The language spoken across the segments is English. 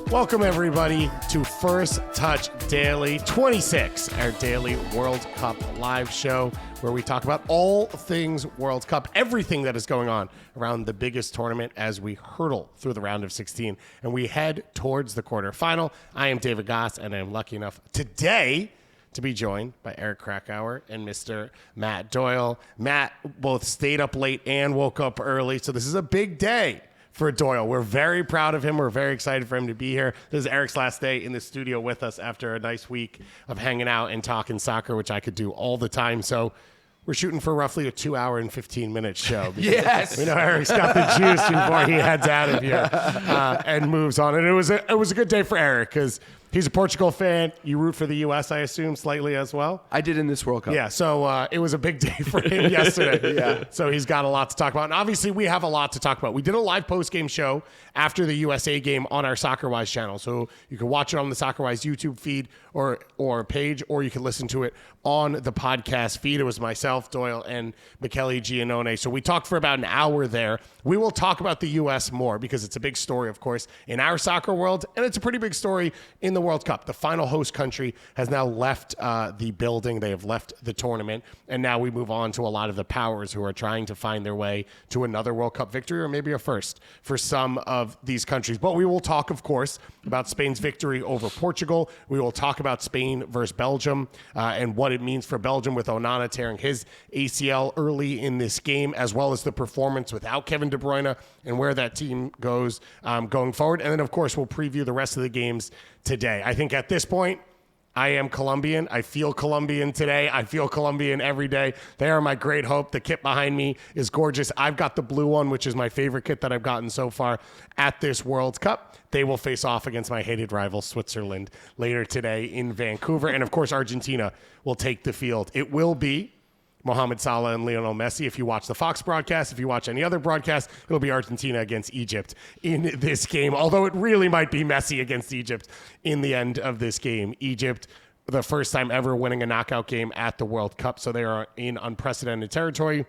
Welcome, everybody, to First Touch Daily 26, our daily World Cup live show where we talk about all things World Cup, everything that is going on around the biggest tournament as we hurtle through the round of 16 and we head towards the quarterfinal. I am David Goss, and I am lucky enough today to be joined by Eric Krakauer and Mr. Matt Doyle. Matt both stayed up late and woke up early, so this is a big day for Doyle. We're very proud of him. We're very excited for him to be here. This is Eric's last day in the studio with us after a nice week of hanging out and talking soccer, which I could do all the time. So we're shooting for roughly a 2-hour and 15-minute show. Yes. We know Eric's got the juice before he heads out of here and moves on. And it was a good day for Eric because he's a Portugal fan. You root for the U.S., I assume, slightly as well? I did in this World Cup. Yeah, so it was a big day for him yesterday. Yeah. So he's got a lot to talk about. And obviously, we have a lot to talk about. We did a live post-game show after the USA game on our SoccerWise channel. So you can watch it on the SoccerWise YouTube feed or page, or you can listen to it on the podcast feed. It was myself, Doyle, and Michele Giannone. So we talked for about an hour there. We will talk about the U.S. more because it's a big story, of course, in our soccer world, and it's a pretty big story in the World Cup. The final host country has now left the building. They have left the tournament, and now we move on to a lot of the powers who are trying to find their way to another World Cup victory or maybe a first for some of these countries. But we will talk, of course, about Spain's victory over Portugal. We will talk about Spain versus Belgium and what it means for Belgium with Onana tearing his ACL early in this game, as well as the performance without Kevin De Bruyne and where that team goes going forward. And then, of course, we'll preview the rest of the games today. I think at this point, I am Colombian. I feel Colombian today. I feel Colombian every day. They are my great hope. The kit behind me is gorgeous. I've got the blue one, which is my favorite kit that I've gotten so far at this World Cup. They will face off against my hated rival, Switzerland, later today in Vancouver. And, of course, Argentina will take the field. It will be Mohamed Salah and Lionel Messi. If you watch the Fox broadcast, if you watch any other broadcast, it'll be Argentina against Egypt in this game, although it really might be Messi against Egypt in the end of this game. Egypt, the first time ever winning a knockout game at the World Cup, so they are in unprecedented territory.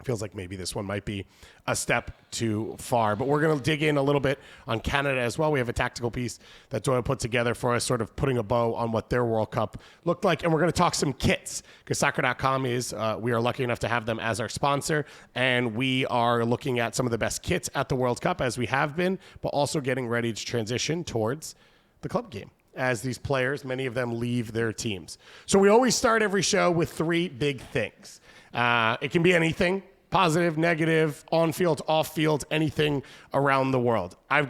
Feels like maybe this one might be a step too far. But we're going to dig in a little bit on Canada as well. We have a tactical piece that Doyle put together for us, sort of putting a bow on what their World Cup looked like. And we're going to talk some kits because soccer.com is, we are lucky enough to have them as our sponsor. And we are looking at some of the best kits at the World Cup as we have been, but also getting ready to transition towards the club game as these players, many of them leave their teams. So we always start every show with three big things. It can be anything. Positive, negative, on-field, off-field, anything around the world. I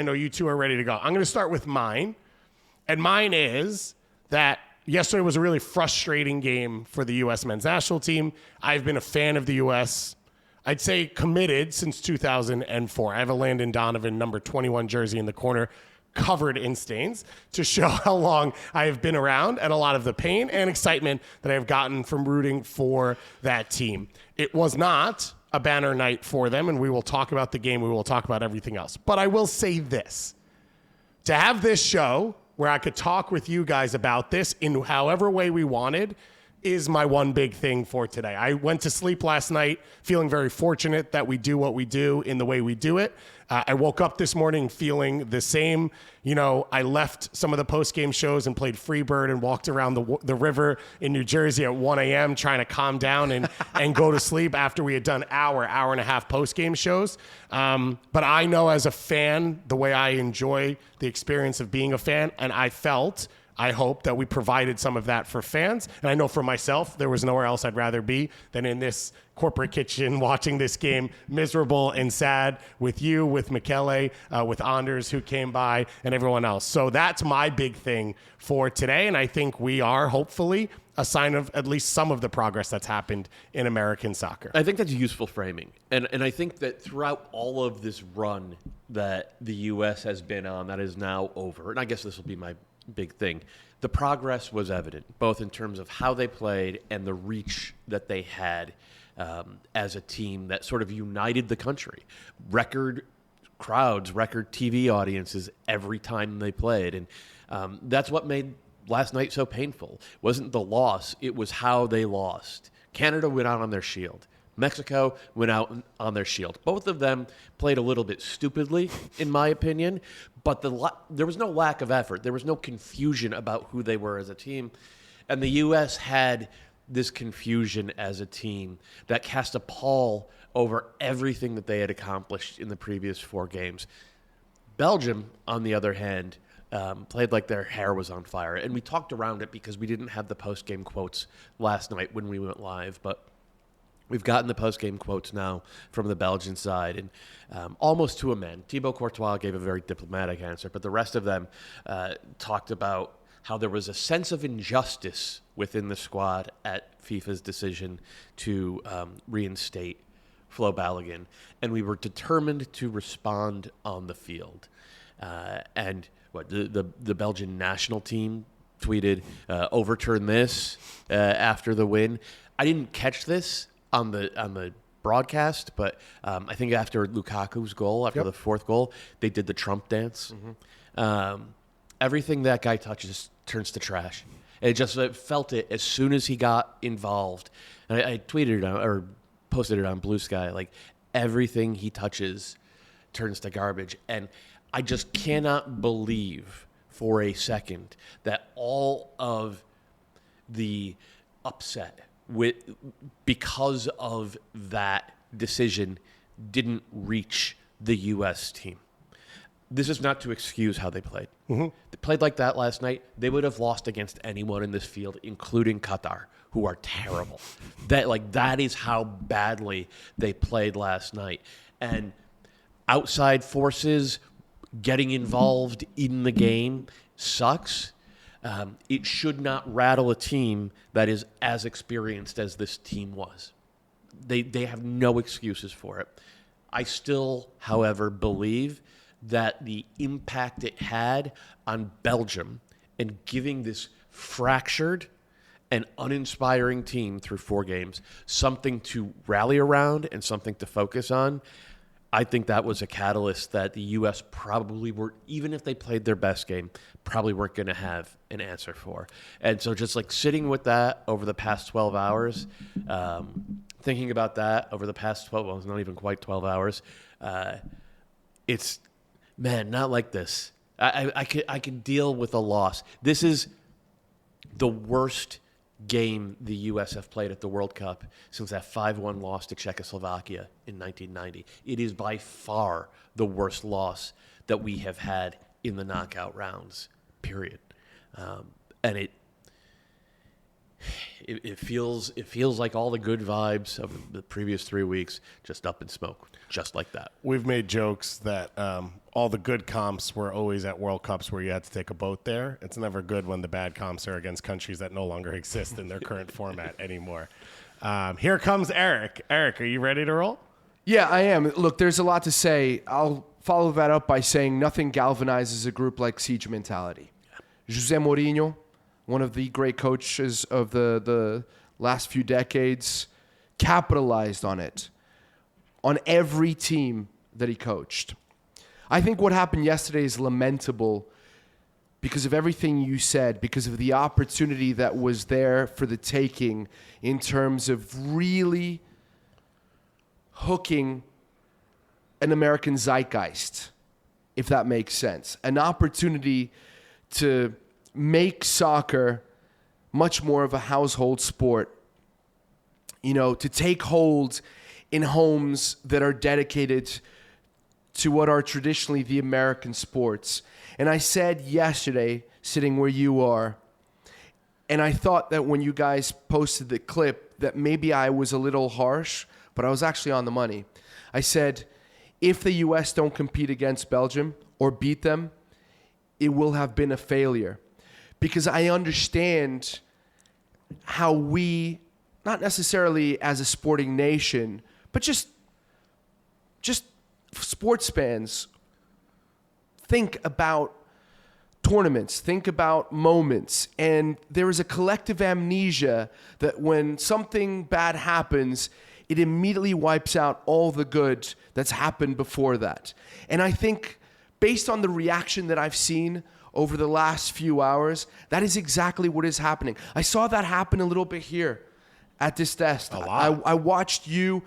know you two are ready to go. I'm going to start with mine. And mine is that yesterday was a really frustrating game for the U.S. men's national team. I've been a fan of the U.S., I'd say committed since 2004. I have a Landon Donovan number 21 jersey in the corner, covered in stains, to show how long I have been around and a lot of the pain and excitement that I've gotten from rooting for that team. It was not a banner night for them, and we will talk about the game. We will talk about everything else. But I will say this. To have this show where I could talk with you guys about this in however way we wanted is my one big thing for today. I went to sleep last night feeling very fortunate that we do what we do in the way we do it. I woke up this morning feeling the same. You know, I left some of the post-game shows and played Freebird and walked around the river in New Jersey at 1 a.m. trying to calm down and go to sleep after we had done hour and a half post-game shows. But I know as a fan, the way I enjoy the experience of being a fan, and I hope that we provided some of that for fans. And I know for myself, there was nowhere else I'd rather be than in this corporate kitchen watching this game, miserable and sad with you, with Michele, with Anders who came by, and everyone else. So that's my big thing for today. And I think we are hopefully a sign of at least some of the progress that's happened in American soccer. I think that's useful framing. And I think that throughout all of this run that the U.S. has been on that is now over, and I guess this will be my big thing, the progress was evident, both in terms of how they played and the reach that they had as a team that sort of united the country. Record crowds, record TV audiences every time they played. And that's what made last night so painful? Wasn't the loss, it was how they lost. Canada went out on their shield. Mexico went out on their shield. Both of them played a little bit stupidly, in my opinion, but there was no lack of effort. There was no confusion about who they were as a team. And the U.S. had this confusion as a team that cast a pall over everything that they had accomplished in the previous 4 games. Belgium, on the other hand, played like their hair was on fire. And we talked around it because we didn't have the post-game quotes last night when we went live, but we've gotten the post-game quotes now from the Belgian side, and almost to a man. Thibaut Courtois gave a very diplomatic answer, but the rest of them talked about how there was a sense of injustice within the squad at FIFA's decision to reinstate Flo Balogun, and we were determined to respond on the field. And the Belgian national team tweeted, overturn this after the win. I didn't catch this on the broadcast, but I think after Lukaku's goal, after the 4th goal, they did the Trump dance. Everything that guy touches turns to trash. It just felt it as soon as he got involved. And I tweeted it or posted it on Blue Sky, like everything he touches turns to garbage. And I just cannot believe for a second that all of the upset because of that decision didn't reach the U.S. team. This is not to excuse how they played. They played like that last night. They would have lost against anyone in this field, including Qatar, who are terrible. That is how badly they played last night. And outside forces getting involved in the game sucks. It should not rattle a team that is as experienced as this team was. They have no excuses for it. I still, however, believe that the impact it had on Belgium and giving this fractured and uninspiring team through 4 games something to rally around and something to focus on, I think that was a catalyst that the U.S. probably were, even if they played their best game, probably weren't going to have an answer for. And so just like sitting with that over the past 12 hours, thinking about that over the past 12, well, it's not even quite 12 hours, it's, man, not like this. I could deal with a loss. This is the worst game the U.S. have played at the World Cup since that 5-1 loss to Czechoslovakia in 1990. It is by far the worst loss that we have had in the knockout rounds, period. And it feels like all the good vibes of the previous 3 weeks just up in smoke, just like that. We've made jokes that all the good comps were always at World Cups where you had to take a boat there. It's never good when the bad comps are against countries that no longer exist in their current format anymore. Here comes Eric. Eric, are you ready to roll? Yeah, I am. Look, there's a lot to say. I'll follow that up by saying nothing galvanizes a group like siege mentality. Jose Mourinho, one of the great coaches of the last few decades, capitalized on it, on every team that he coached. I think what happened yesterday is lamentable because of everything you said, because of the opportunity that was there for the taking in terms of really hooking an American zeitgeist, if that makes sense. An opportunity to make soccer much more of a household sport, to take hold in homes that are dedicated to what are traditionally the American sports. And I said yesterday, sitting where you are, and I thought that when you guys posted the clip that maybe I was a little harsh, but I was actually on the money. I said, if the U.S. don't compete against Belgium or beat them, it will have been a failure. Because I understand how we, not necessarily as a sporting nation, but just sports fans think about tournaments, think about moments, and there is a collective amnesia that when something bad happens, it immediately wipes out all the good that's happened before that. And I think based on the reaction that I've seen over the last few hours, that is exactly what is happening. I saw that happen a little bit here at this desk. A lot. I watched you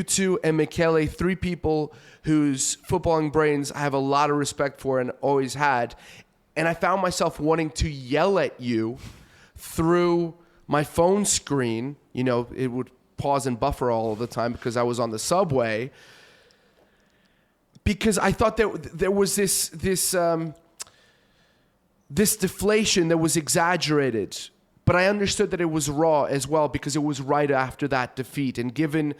two, and Michele, three people whose footballing brains I have a lot of respect for and always had. And I found myself wanting to yell at you through my phone screen. You know, it would pause and buffer all of the time because I was on the subway. Because I thought there was this deflation that was exaggerated. But I understood that it was raw as well because it was right after that defeat. And given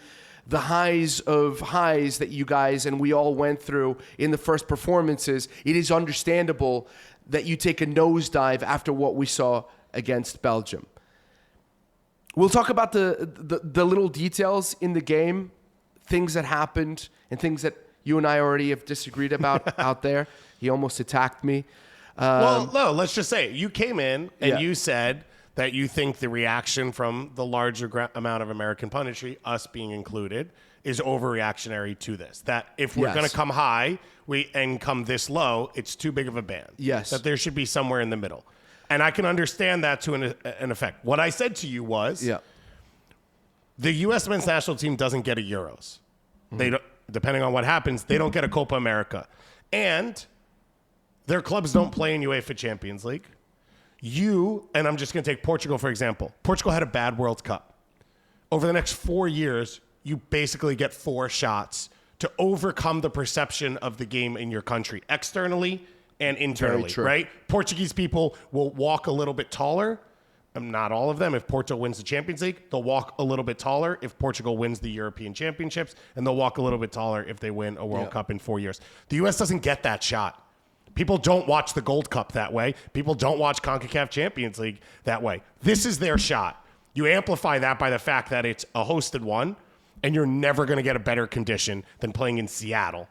the highs of highs that you guys and we all went through in the first performances, it is understandable that you take a nosedive after what we saw against Belgium. We'll talk about the little details in the game, things that happened and things that you and I already have disagreed about out there. He almost attacked me. Well, no, let's just say you came in and Yeah. you said that you think the reaction from the larger amount of American punditry, us being included, is overreactionary to this. That if we're Yes. going to come high and come this low, it's too big of a band. Yes. That there should be somewhere in the middle. And I can understand that to an effect. What I said to you was the U.S. men's national team doesn't get a Euros. They don't, depending on what happens, they don't get a Copa America. And their clubs don't play in UEFA Champions League. And I'm just going to take Portugal, for example. Portugal had a bad World Cup. Over the next 4 years, you basically get 4 shots to overcome the perception of the game in your country, externally and internally, true. right? Portuguese people will walk a little bit taller. Not all of them. If Portugal wins the Champions League, they'll walk a little bit taller if Portugal wins the European Championships, and they'll walk a little bit taller if they win a World Cup in 4 years. The U.S. doesn't get that shot. People don't watch the Gold Cup that way. People don't watch CONCACAF Champions League that way. This is their shot. You amplify that by the fact that it's a hosted one, and you're never going to get a better condition than playing in Seattle,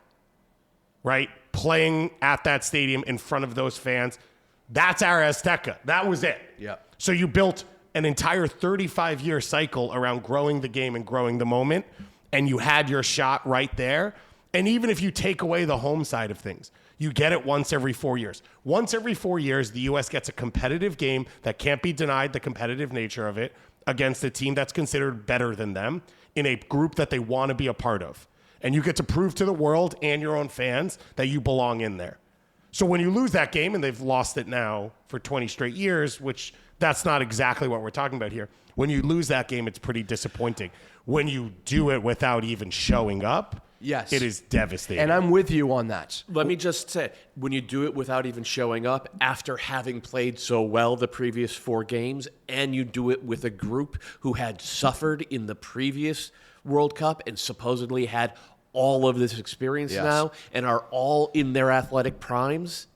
right? Playing at that stadium in front of those fans. That's our Azteca. That was it. Yeah. So you built an entire 35-year cycle around growing the game and growing the moment, and you had your shot right there. And even if you take away the home side of things, you get it once every 4 years. Once every 4 years, the U.S. gets a competitive game that can't be denied the competitive nature of it against a team that's considered better than them in a group that they want to be a part of. And you get to prove to the world and your own fans that you belong in there. So when you lose that game, and they've lost it now for 20 straight years, which that's not exactly what we're talking about here. When you lose that game, it's pretty disappointing. When you do it without even showing up, Yes. it is devastating. And I'm with you on that. Let me just say, when you do it without even showing up, after having played so well the previous 4 games, and you do it with a group who had suffered in the previous World Cup and supposedly had all of this experience Yes. now and are all in their athletic primes,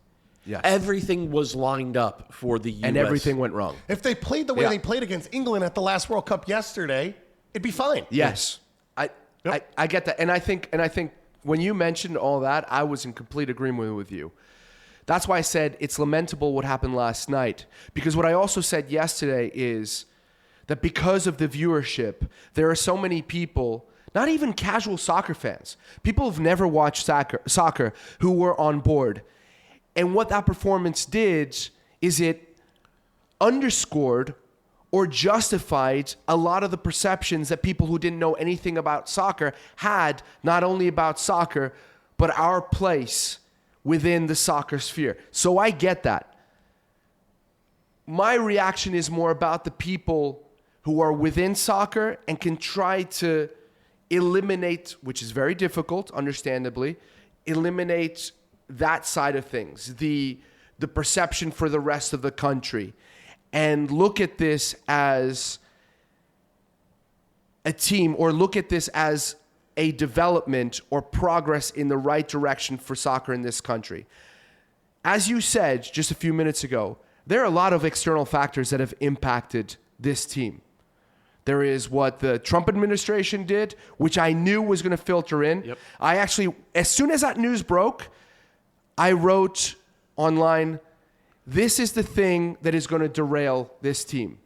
Yes. everything was lined up for the U.S. And everything went wrong. if they played the way they played against England at the last World Cup yesterday, it'd be fine. Yes. I get that. And I think when you mentioned all that, I was in complete agreement with you. That's why I said it's lamentable what happened last night. Because what I also said yesterday is that because of the viewership, there are so many people, not even casual soccer fans, people who've never watched soccer who were on board. And what that performance did is it underscored or justified a lot of the perceptions that people who didn't know anything about soccer had, not only about soccer, but our place within the soccer sphere. So I get that. My reaction is more about the people who are within soccer and can try to eliminate, which is very difficult, understandably, eliminate that side of things, the perception for the rest of the country, and look at this as a team, or look at this as a development or progress in the right direction for soccer in this country. As you said just a few minutes ago, there are a lot of external factors that have impacted this team. There is what the Trump administration did, which I knew was going to filter in. Yep. I actually, as soon as that news broke, I wrote online, this is the thing that is going to derail this team.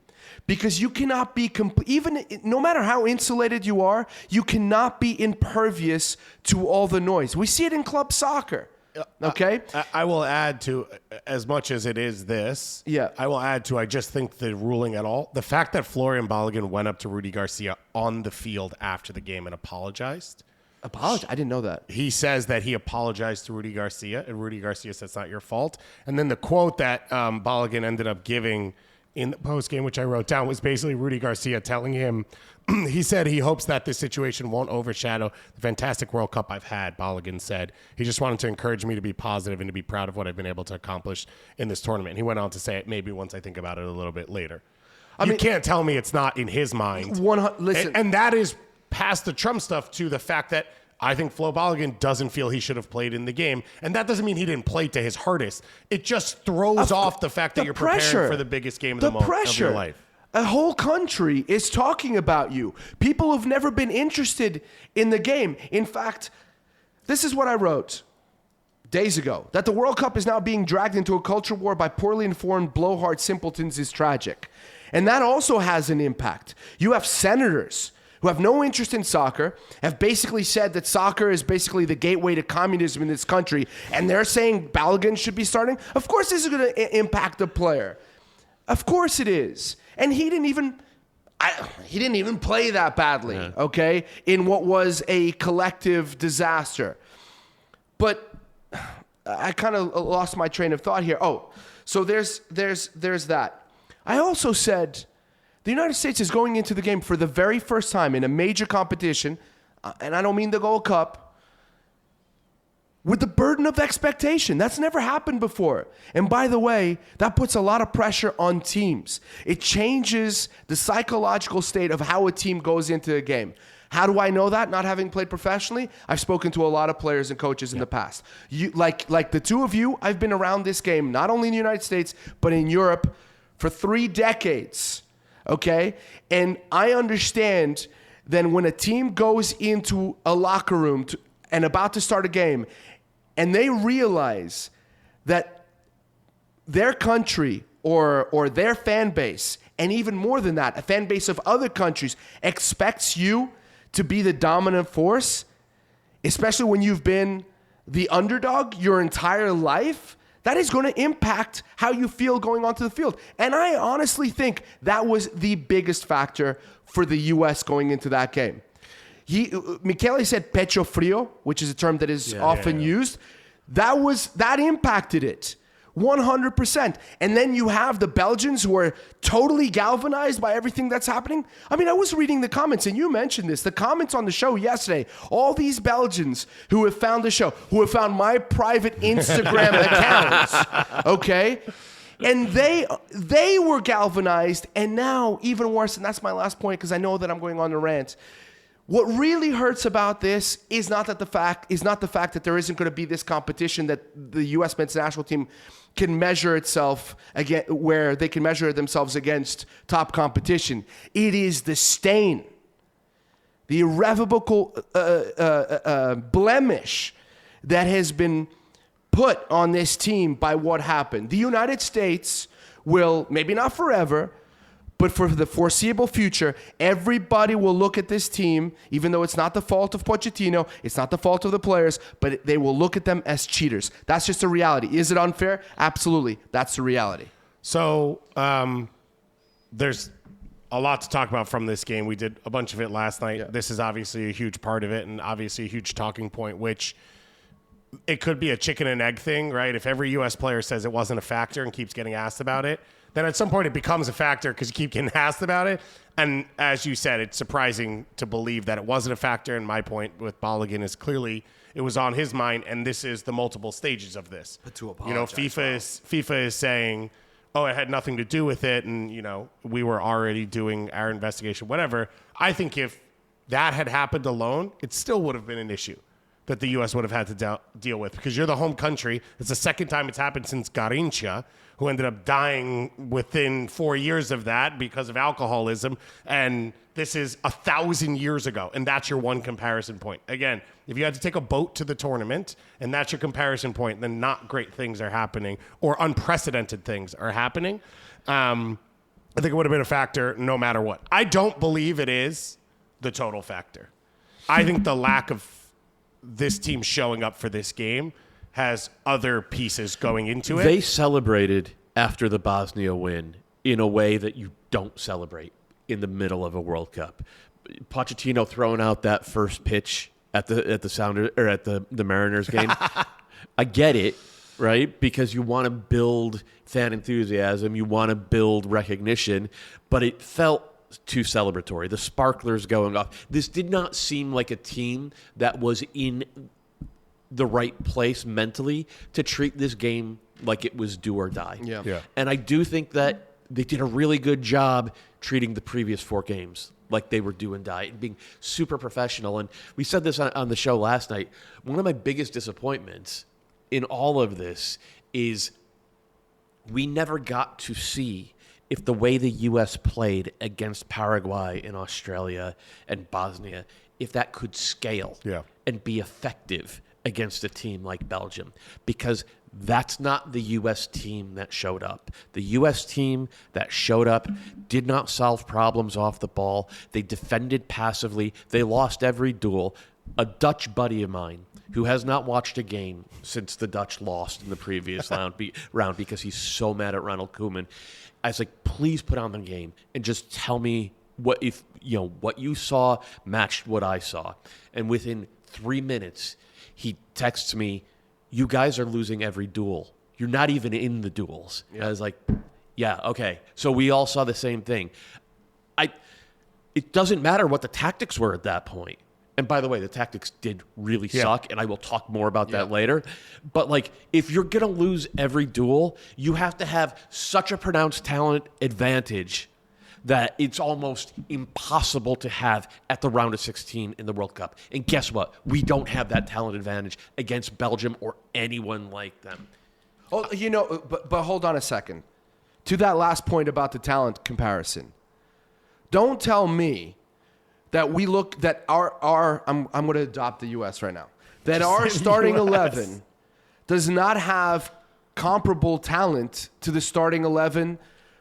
Because you cannot be, even no matter how insulated you are, you cannot be impervious to all the noise. We see it in club soccer. Okay? I will add to, as much as it is this, Yeah. I will add to, I just think the ruling at all, the fact that Florian Balogun went up to Rudy Garcia on the field after the game and apologized. Apologize. I didn't know that. He says that he apologized to Rudy Garcia, and Rudy Garcia says it's not your fault. And then the quote that Balogun ended up giving in the postgame, which I wrote down, was basically Rudy Garcia telling him, he said he hopes that this situation won't overshadow the fantastic World Cup I've had, Balogun said. He just wanted to encourage me to be positive and to be proud of what I've been able to accomplish in this tournament. And he went on to say it maybe once I think about it a little bit later. You can't tell me it's not in his mind. Listen. And that is past the Trump stuff to the fact that I think Flo Balogun doesn't feel he should have played in the game. And that doesn't mean he didn't play to his hardest. It just throws off the fact that you're preparing for the biggest game of the moment of your life. A whole country is talking about you. People who've never been interested in the game. In fact, this is what I wrote days ago. That the World Cup is now being dragged into a culture war by poorly informed blowhard simpletons is tragic. And that also has an impact. You have senators who have no interest in soccer, have basically said that soccer is basically the gateway to communism in this country, and they're saying Balogun should be starting. Of course this is going to impact the player. Of course it is. And he didn't even play that badly, okay, in what was a collective disaster. But I kind of lost my train of thought here. Oh, so there's that. I also said the United States is going into the game for the very first time in a major competition, and I don't mean the Gold Cup, with the burden of expectation. That's never happened before. And by the way, that puts a lot of pressure on teams. It changes the psychological state of how a team goes into a game. How do I know that, not having played professionally? I've spoken to a lot of players and coaches in the past. You, like the two of you, I've been around this game, not only in the United States, but in Europe for 3 decades. Okay? And I understand that when a team goes into a locker room and about to start a game, and they realize that their country or their fan base, and even more than that, a fan base of other countries, expects you to be the dominant force, especially when you've been the underdog your entire life, that is going to impact how you feel going onto the field. And I honestly think that was the biggest factor for the U.S. going into that game. Michele said pecho frio, which is a term that is often used. That impacted it 100%. And then you have the Belgians who are totally galvanized by everything that's happening. I mean, I was reading the comments, and you mentioned this, the comments on the show yesterday. All these Belgians who have found the show, who have found my private Instagram accounts, okay? And they were galvanized, and now even worse, and that's my last point because I know that I'm going on to rant. What really hurts about this is not the fact that there isn't going to be this competition that the U.S. men's national team can measure itself again, where they can measure themselves against top competition. It is the stain, the irrevocable blemish that has been put on this team by what happened. The United States will, maybe not forever, but for the foreseeable future, everybody will look at this team, even though it's not the fault of Pochettino, it's not the fault of the players, but they will look at them as cheaters. That's just a reality. Is it unfair? Absolutely. That's the reality. So there's a lot to talk about from this game. We did a bunch of it last night. Yeah. This is obviously a huge part of it and obviously a huge talking point, which it could be a chicken and egg thing, right? If every U.S. player says it wasn't a factor and keeps getting asked about it, then at some point it becomes a factor because you keep getting asked about it. And as you said, it's surprising to believe that it wasn't a factor. And my point with Balogun is clearly it was on his mind, and this is the multiple stages of this. But to apologize, FIFA is saying, oh, it had nothing to do with it, and we were already doing our investigation, whatever. I think if that had happened alone, it still would have been an issue that the U.S. would have had to deal with because you're the home country. It's the second time it's happened since Garrincha, who ended up dying within 4 years of that because of alcoholism. And this is 1,000 years ago, and that's your one comparison point. Again, if you had to take a boat to the tournament and that's your comparison point, then not great things are happening or unprecedented things are happening. I think it would have been a factor no matter what. I don't believe it is the total factor. I think the lack of this team showing up for this game has other pieces going into it. They celebrated after the Bosnia win in a way that you don't celebrate in the middle of a World Cup. Pochettino throwing out that first pitch at the Sounders or at the Mariners game. I get it, right? Because you want to build fan enthusiasm, you want to build recognition, but it felt too celebratory. The sparklers going off. This did not seem like a team that was in the right place mentally to treat this game like it was do or die. Yeah. And I do think that they did a really good job treating the previous 4 games like they were do and die and being super professional. And we said this on the show last night. One of my biggest disappointments in all of this is we never got to see if the way the U.S. played against Paraguay and Australia and Bosnia, if that could scale and be effective against a team like Belgium, because that's not the U.S. team that showed up. The U.S. team that showed up did not solve problems off the ball. They defended passively. They lost every duel. A Dutch buddy of mine who has not watched a game since the Dutch lost in the previous round because he's so mad at Ronald Koeman. I was like, please put on the game and just tell me what you saw matched what I saw. And within 3 minutes, he texts me, "You guys are losing every duel. You're not even in the duels." Yeah. I was like, yeah, okay. So we all saw the same thing. It doesn't matter what the tactics were at that point. And by the way, the tactics did really suck, and I will talk more about that later. But like, if you're going to lose every duel, you have to have such a pronounced talent advantage that it's almost impossible to have at the round of 16 in the World Cup. And guess what? We don't have that talent advantage against Belgium or anyone like them. Oh, but hold on a second. To that last point about the talent comparison, don't tell me that I'm going to adopt the U.S. right now, that our starting 11 does not have comparable talent to the starting 11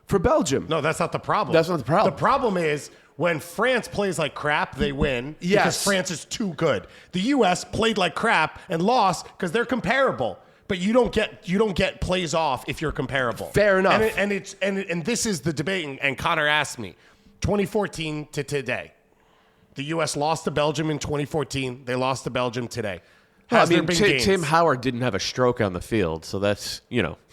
for Belgium. No, that's not the problem. That's not the problem. The problem is when France plays like crap, they win because France is too good. The U.S. played like crap and lost because they're comparable. But you don't get plays off if you're comparable. Fair enough. And this is the debate. And Connor asked me, 2014 to today, the U.S. lost to Belgium in 2014. They lost to Belgium today. Has there been gains? Tim Howard didn't have a stroke on the field, so that's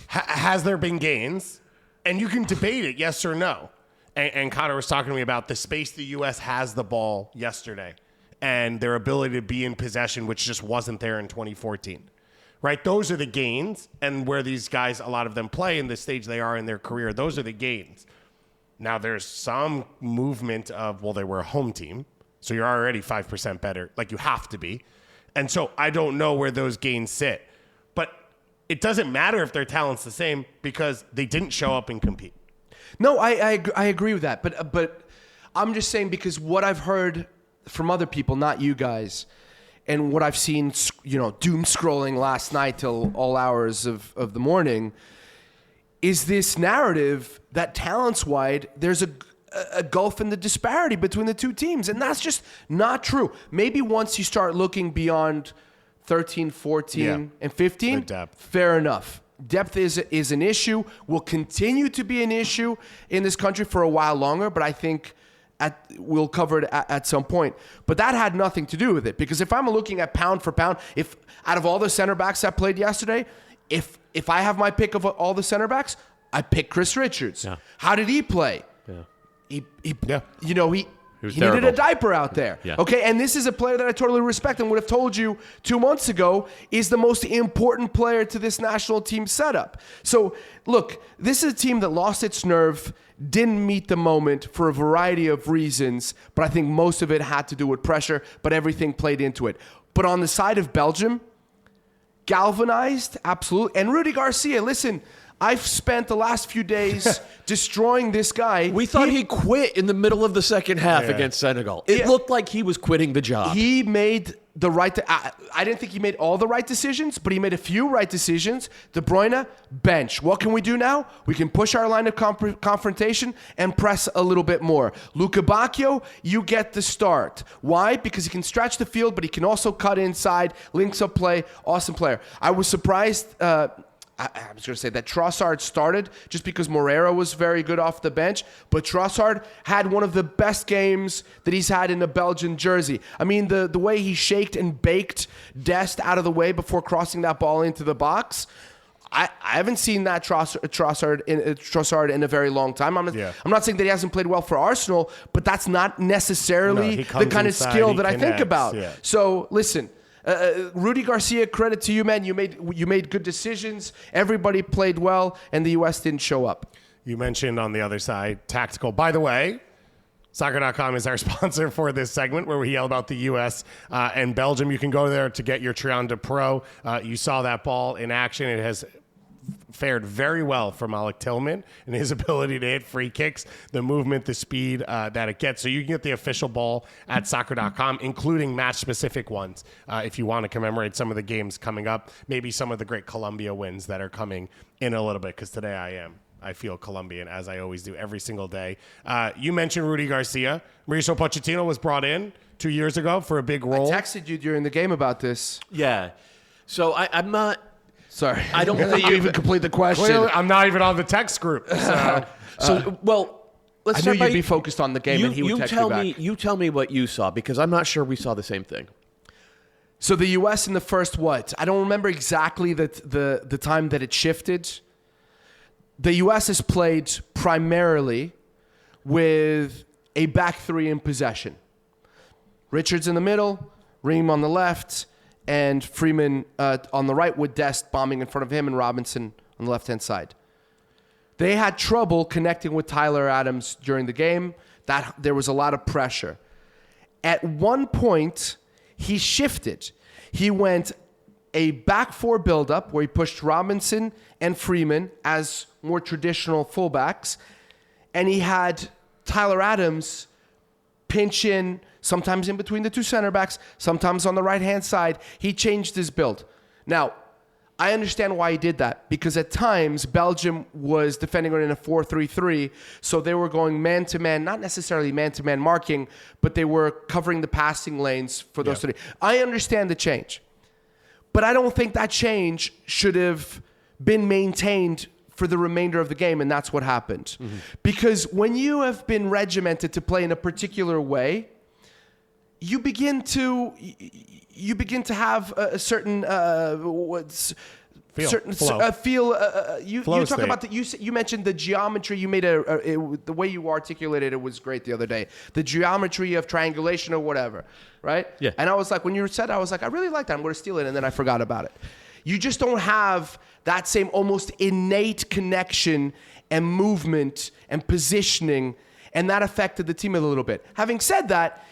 Has there been gains? And you can debate it, yes or no. And Connor was talking to me about the space the U.S. has the ball yesterday and their ability to be in possession, which just wasn't there in 2014. Right? Those are the gains. And where these guys, a lot of them play in the stage they are in their career, those are the gains. Now, there's some movement of, well, they were a home team, so you're already 5% better. Like, you have to be. And so I don't know where those gains sit. But it doesn't matter if their talent's the same because they didn't show up and compete. No, I agree with that. But I'm just saying because what I've heard from other people, not you guys, and what I've seen, doom scrolling last night till all hours of the morning, is this narrative that talents-wide, there's a gulf in the disparity between the two teams. And that's just not true. Maybe once you start looking beyond 13, 14, and 15, fair enough. Depth is an issue, will continue to be an issue in this country for a while longer, but I think we'll cover it at some point. But that had nothing to do with it, because if I'm looking at pound for pound, if out of all the center backs that played yesterday, if I have my pick of all the center backs, I pick Chris Richards. Yeah. How did he play? Yeah. He needed a diaper out there. Yeah. Okay, and this is a player that I totally respect and would have told you 2 months ago is the most important player to this national team setup. So, look, this is a team that lost its nerve, didn't meet the moment for a variety of reasons, but I think most of it had to do with pressure, but everything played into it. But on the side of Belgium, galvanized, absolutely. And Rudy Garcia, listen, I've spent the last few days destroying this guy. We thought he quit in the middle of the second half against Senegal. It looked like he was quitting the job. He made the right... I didn't think he made all the right decisions, but he made a few right decisions. De Bruyne, bench. What can we do now? We can push our line of confrontation and press a little bit more. Luka Bacchio, you get the start. Why? Because he can stretch the field, but he can also cut inside, links up play. Awesome player. I was surprised... I was going to say that Trossard started just because Moreira was very good off the bench, but Trossard had one of the best games that he's had in a Belgian jersey. I mean, the way he shaked and baked Dest out of the way before crossing that ball into the box, I haven't seen that Trossard in a very long time. I'm not saying that he hasn't played well for Arsenal, but that's not necessarily the kind of skill that I think about. Yeah. So, listen... Rudy Garcia, credit to you, man. You made good decisions. Everybody played well, and the U.S. didn't show up. You mentioned on the other side, tactical. By the way, Soccer.com is our sponsor for this segment where we yell about the U.S. And Belgium. You can go there to get your Trion de Pro. You saw that ball in action. It has fared very well for Malik Tillman and his ability to hit free kicks, the movement, the speed that it gets. So you can get the official ball at soccer.com, including match-specific ones, if you want to commemorate some of the games coming up, maybe some of the great Colombia wins that are coming in a little bit, because today I feel Colombian, as I always do every single day. You mentioned Rudy Garcia. Mauricio Pochettino was brought in 2 years ago for a big role. I texted you during the game about this. Yeah. So I'm not... Sorry. I don't think you even complete the question. Clearly, I'm not even on the text group. So, let's I knew you'd be focused on the game, and he would text me back. You tell me what you saw, because I'm not sure we saw the same thing. So the U.S. in the first I don't remember exactly the time that it shifted. The U.S. has played primarily with a back three in possession. Richards in the middle, Ream on the left, and Freeman on the right with Dest bombing in front of him and Robinson on the left-hand side. They had trouble connecting with Tyler Adams during the game. There was a lot of pressure. At one point, he shifted. He went a back four buildup where he pushed Robinson and Freeman as more traditional fullbacks, and he had Tyler Adams pinch in, sometimes in between the two center backs, sometimes on the right-hand side. He changed his build. Now, I understand why he did that, because at times Belgium was defending in a 4-3-3, so they were going man-to-man, not necessarily man-to-man marking, but they were covering the passing lanes for those three. I understand the change, but I don't think that change should have been maintained for the remainder of the game, and that's what happened. Mm-hmm. Because when you have been regimented to play in a particular way, you begin to have a certain you mentioned the geometry. You made the way you articulated it was great the other day. The geometry of triangulation or whatever, right? Yeah. And I was like, when you said, I was like, I really like that. I'm going to steal it, and then I forgot about it. You just don't have that same almost innate connection and movement and positioning, and that affected the team a little bit. Having said that,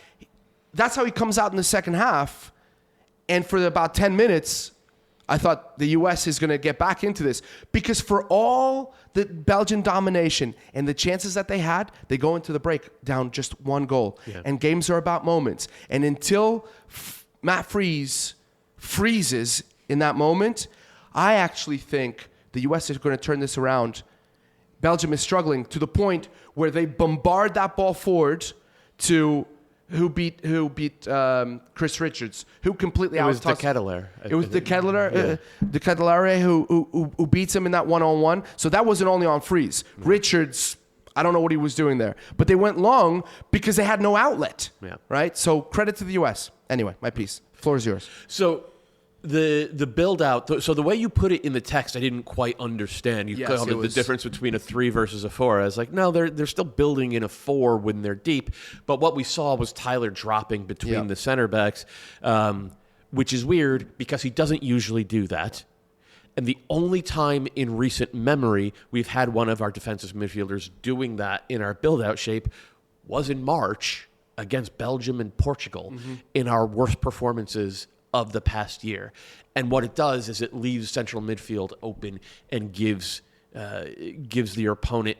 that's how he comes out in the second half, and for about 10 minutes, I thought the U.S. is going to get back into this, because for all the Belgian domination and the chances that they had, they go into the break down just one goal, and games are about moments. And until Matt freezes in that moment, I actually think the U.S. is going to turn this around. Belgium is struggling to the point where they bombard that ball forward to who beat Chris Richards, who completely out-tossed. It was De Ketelaere. It was De Ketelaere who beats him in that one-on-one. So that wasn't only on freeze. Richards, I don't know what he was doing there, but they went long because they had no outlet. Yeah. Right. So credit to the U.S. Anyway, my piece. Floor is yours. So the build out. So the way you put it in the text, I didn't quite understand. You called it the difference between a 3 versus a 4. I was like, no, they're still building in a 4 when they're deep. But what we saw was Tyler dropping between the center backs, which is weird because he doesn't usually do that. And the only time in recent memory we've had one of our defensive midfielders doing that in our build out shape was in March against Belgium and Portugal in our worst performances of the past year. And what it does is it leaves central midfield open and gives gives the opponent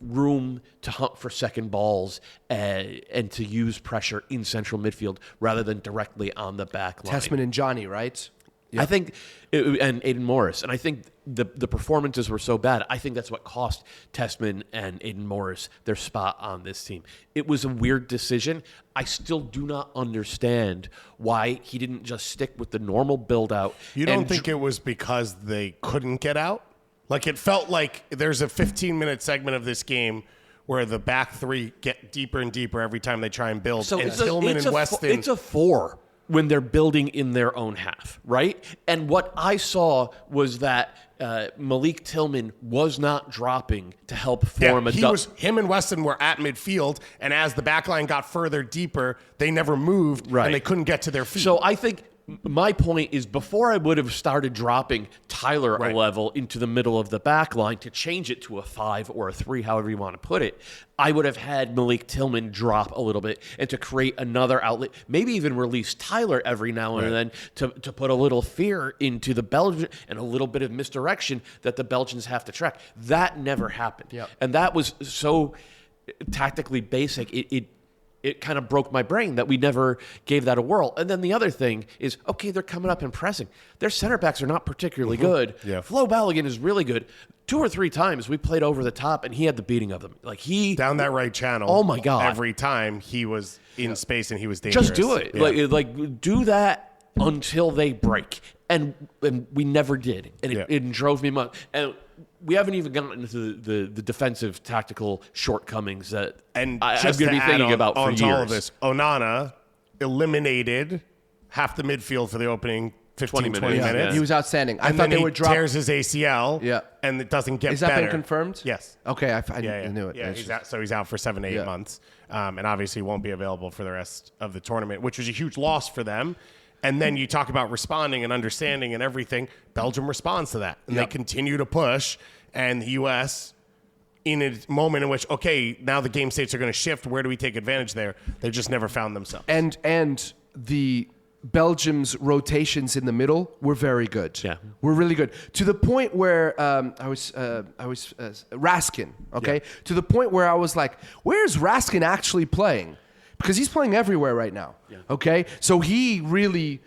room to hunt for second balls and to use pressure in central midfield rather than directly on the back line. Tessman and Johnny, right? Yep. I think, and Aiden Morris, and I think the performances were so bad. I think that's what cost Tessman and Aiden Morris their spot on this team. It was a weird decision. I still do not understand why he didn't just stick with the normal build-out. You don't think it was because they couldn't get out? Like, it felt like there's a 15-minute segment of this game where the back three get deeper and deeper every time they try and build. So and Tillman and Weston. It's a 4 when they're building in their own half, right? And what I saw was that Malik Tillman was not dropping to help form him and Weston were at midfield, and as the back line got further deeper, they never moved, and they couldn't get to their feet. So I think my point is, before I would have started dropping Tyler a level into the middle of the back line to change it to a 5 or a 3, however you want to put it, I would have had Malik Tillman drop a little bit and to create another outlet, maybe even release Tyler every now and then to put a little fear into the Belgian and a little bit of misdirection that the Belgians have to track. That never happened. Yep. And that was so tactically basic. It kind of broke my brain that we never gave that a whirl. And then the other thing is, okay, they're coming up and pressing. Their center backs are not particularly good. Yeah. Flo Balogun is really good. 2 or 3 times we played over the top, and he had the beating of them. Like, he down that right channel. Oh my God! Every time he was in space and he was dangerous. Just do it. Yeah. Like do that until they break. And we never did. And it drove me much. And we haven't even gotten into the defensive tactical shortcomings that I'm going to be thinking about for years. All of this, Onana eliminated half the midfield for the opening 15, 20 minutes. Yeah. He was outstanding. I And thought then they would drop. tears his ACL, and it doesn't get Is that better. been confirmed? Yes. Okay, I knew it. Yeah, he's out for 7 to 8 months, and obviously won't be available for the rest of the tournament, which was a huge loss for them. And then you talk about responding and understanding and everything. Belgium responds to that, and they continue to push. And the U.S., in a moment in which, okay, now the game states are going to shift, where do we take advantage there? They just never found themselves. And the Belgium's rotations in the middle were very good. Yeah, were really good, to the point where I was Raskin. Okay, to the point where I was like, where's Raskin actually playing? Because he's playing everywhere right now. Yeah. Okay, so he really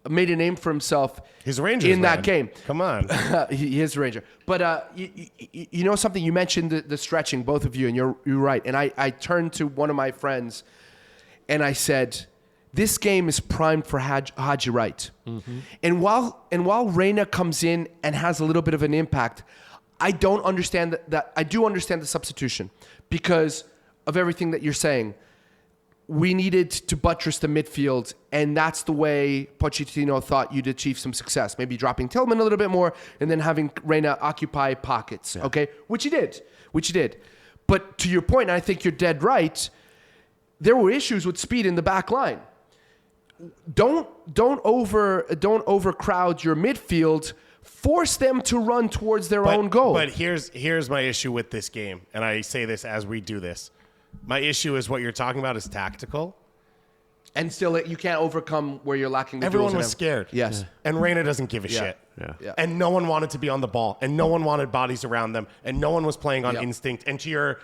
made a name for himself. He's a Ranger in that game. Come on, he is a Ranger. But you know something? You mentioned the stretching, both of you, and you're right. And I turned to one of my friends, and I said, this game is primed for Haji Wright. Mm-hmm. And while Reina comes in and has a little bit of an impact, I don't understand that. I do understand the substitution because of everything that you're saying. We needed to buttress the midfield, and that's the way Pochettino thought you'd achieve some success. Maybe dropping Tillman a little bit more and then having Reina occupy pockets, okay? Which he did. But to your point, and I think you're dead right, there were issues with speed in the back line. Don't overcrowd your midfield. Force them to run towards their own goal. But here's my issue with this game, and I say this as we do this. My issue is what you're talking about is tactical. And still, you can't overcome where you're lacking the Everyone duels was scared. Yes. Yeah. And Reina doesn't give a shit. Yeah. And no one wanted to be on the ball. And no one wanted bodies around them. And no one was playing on instinct. And to your,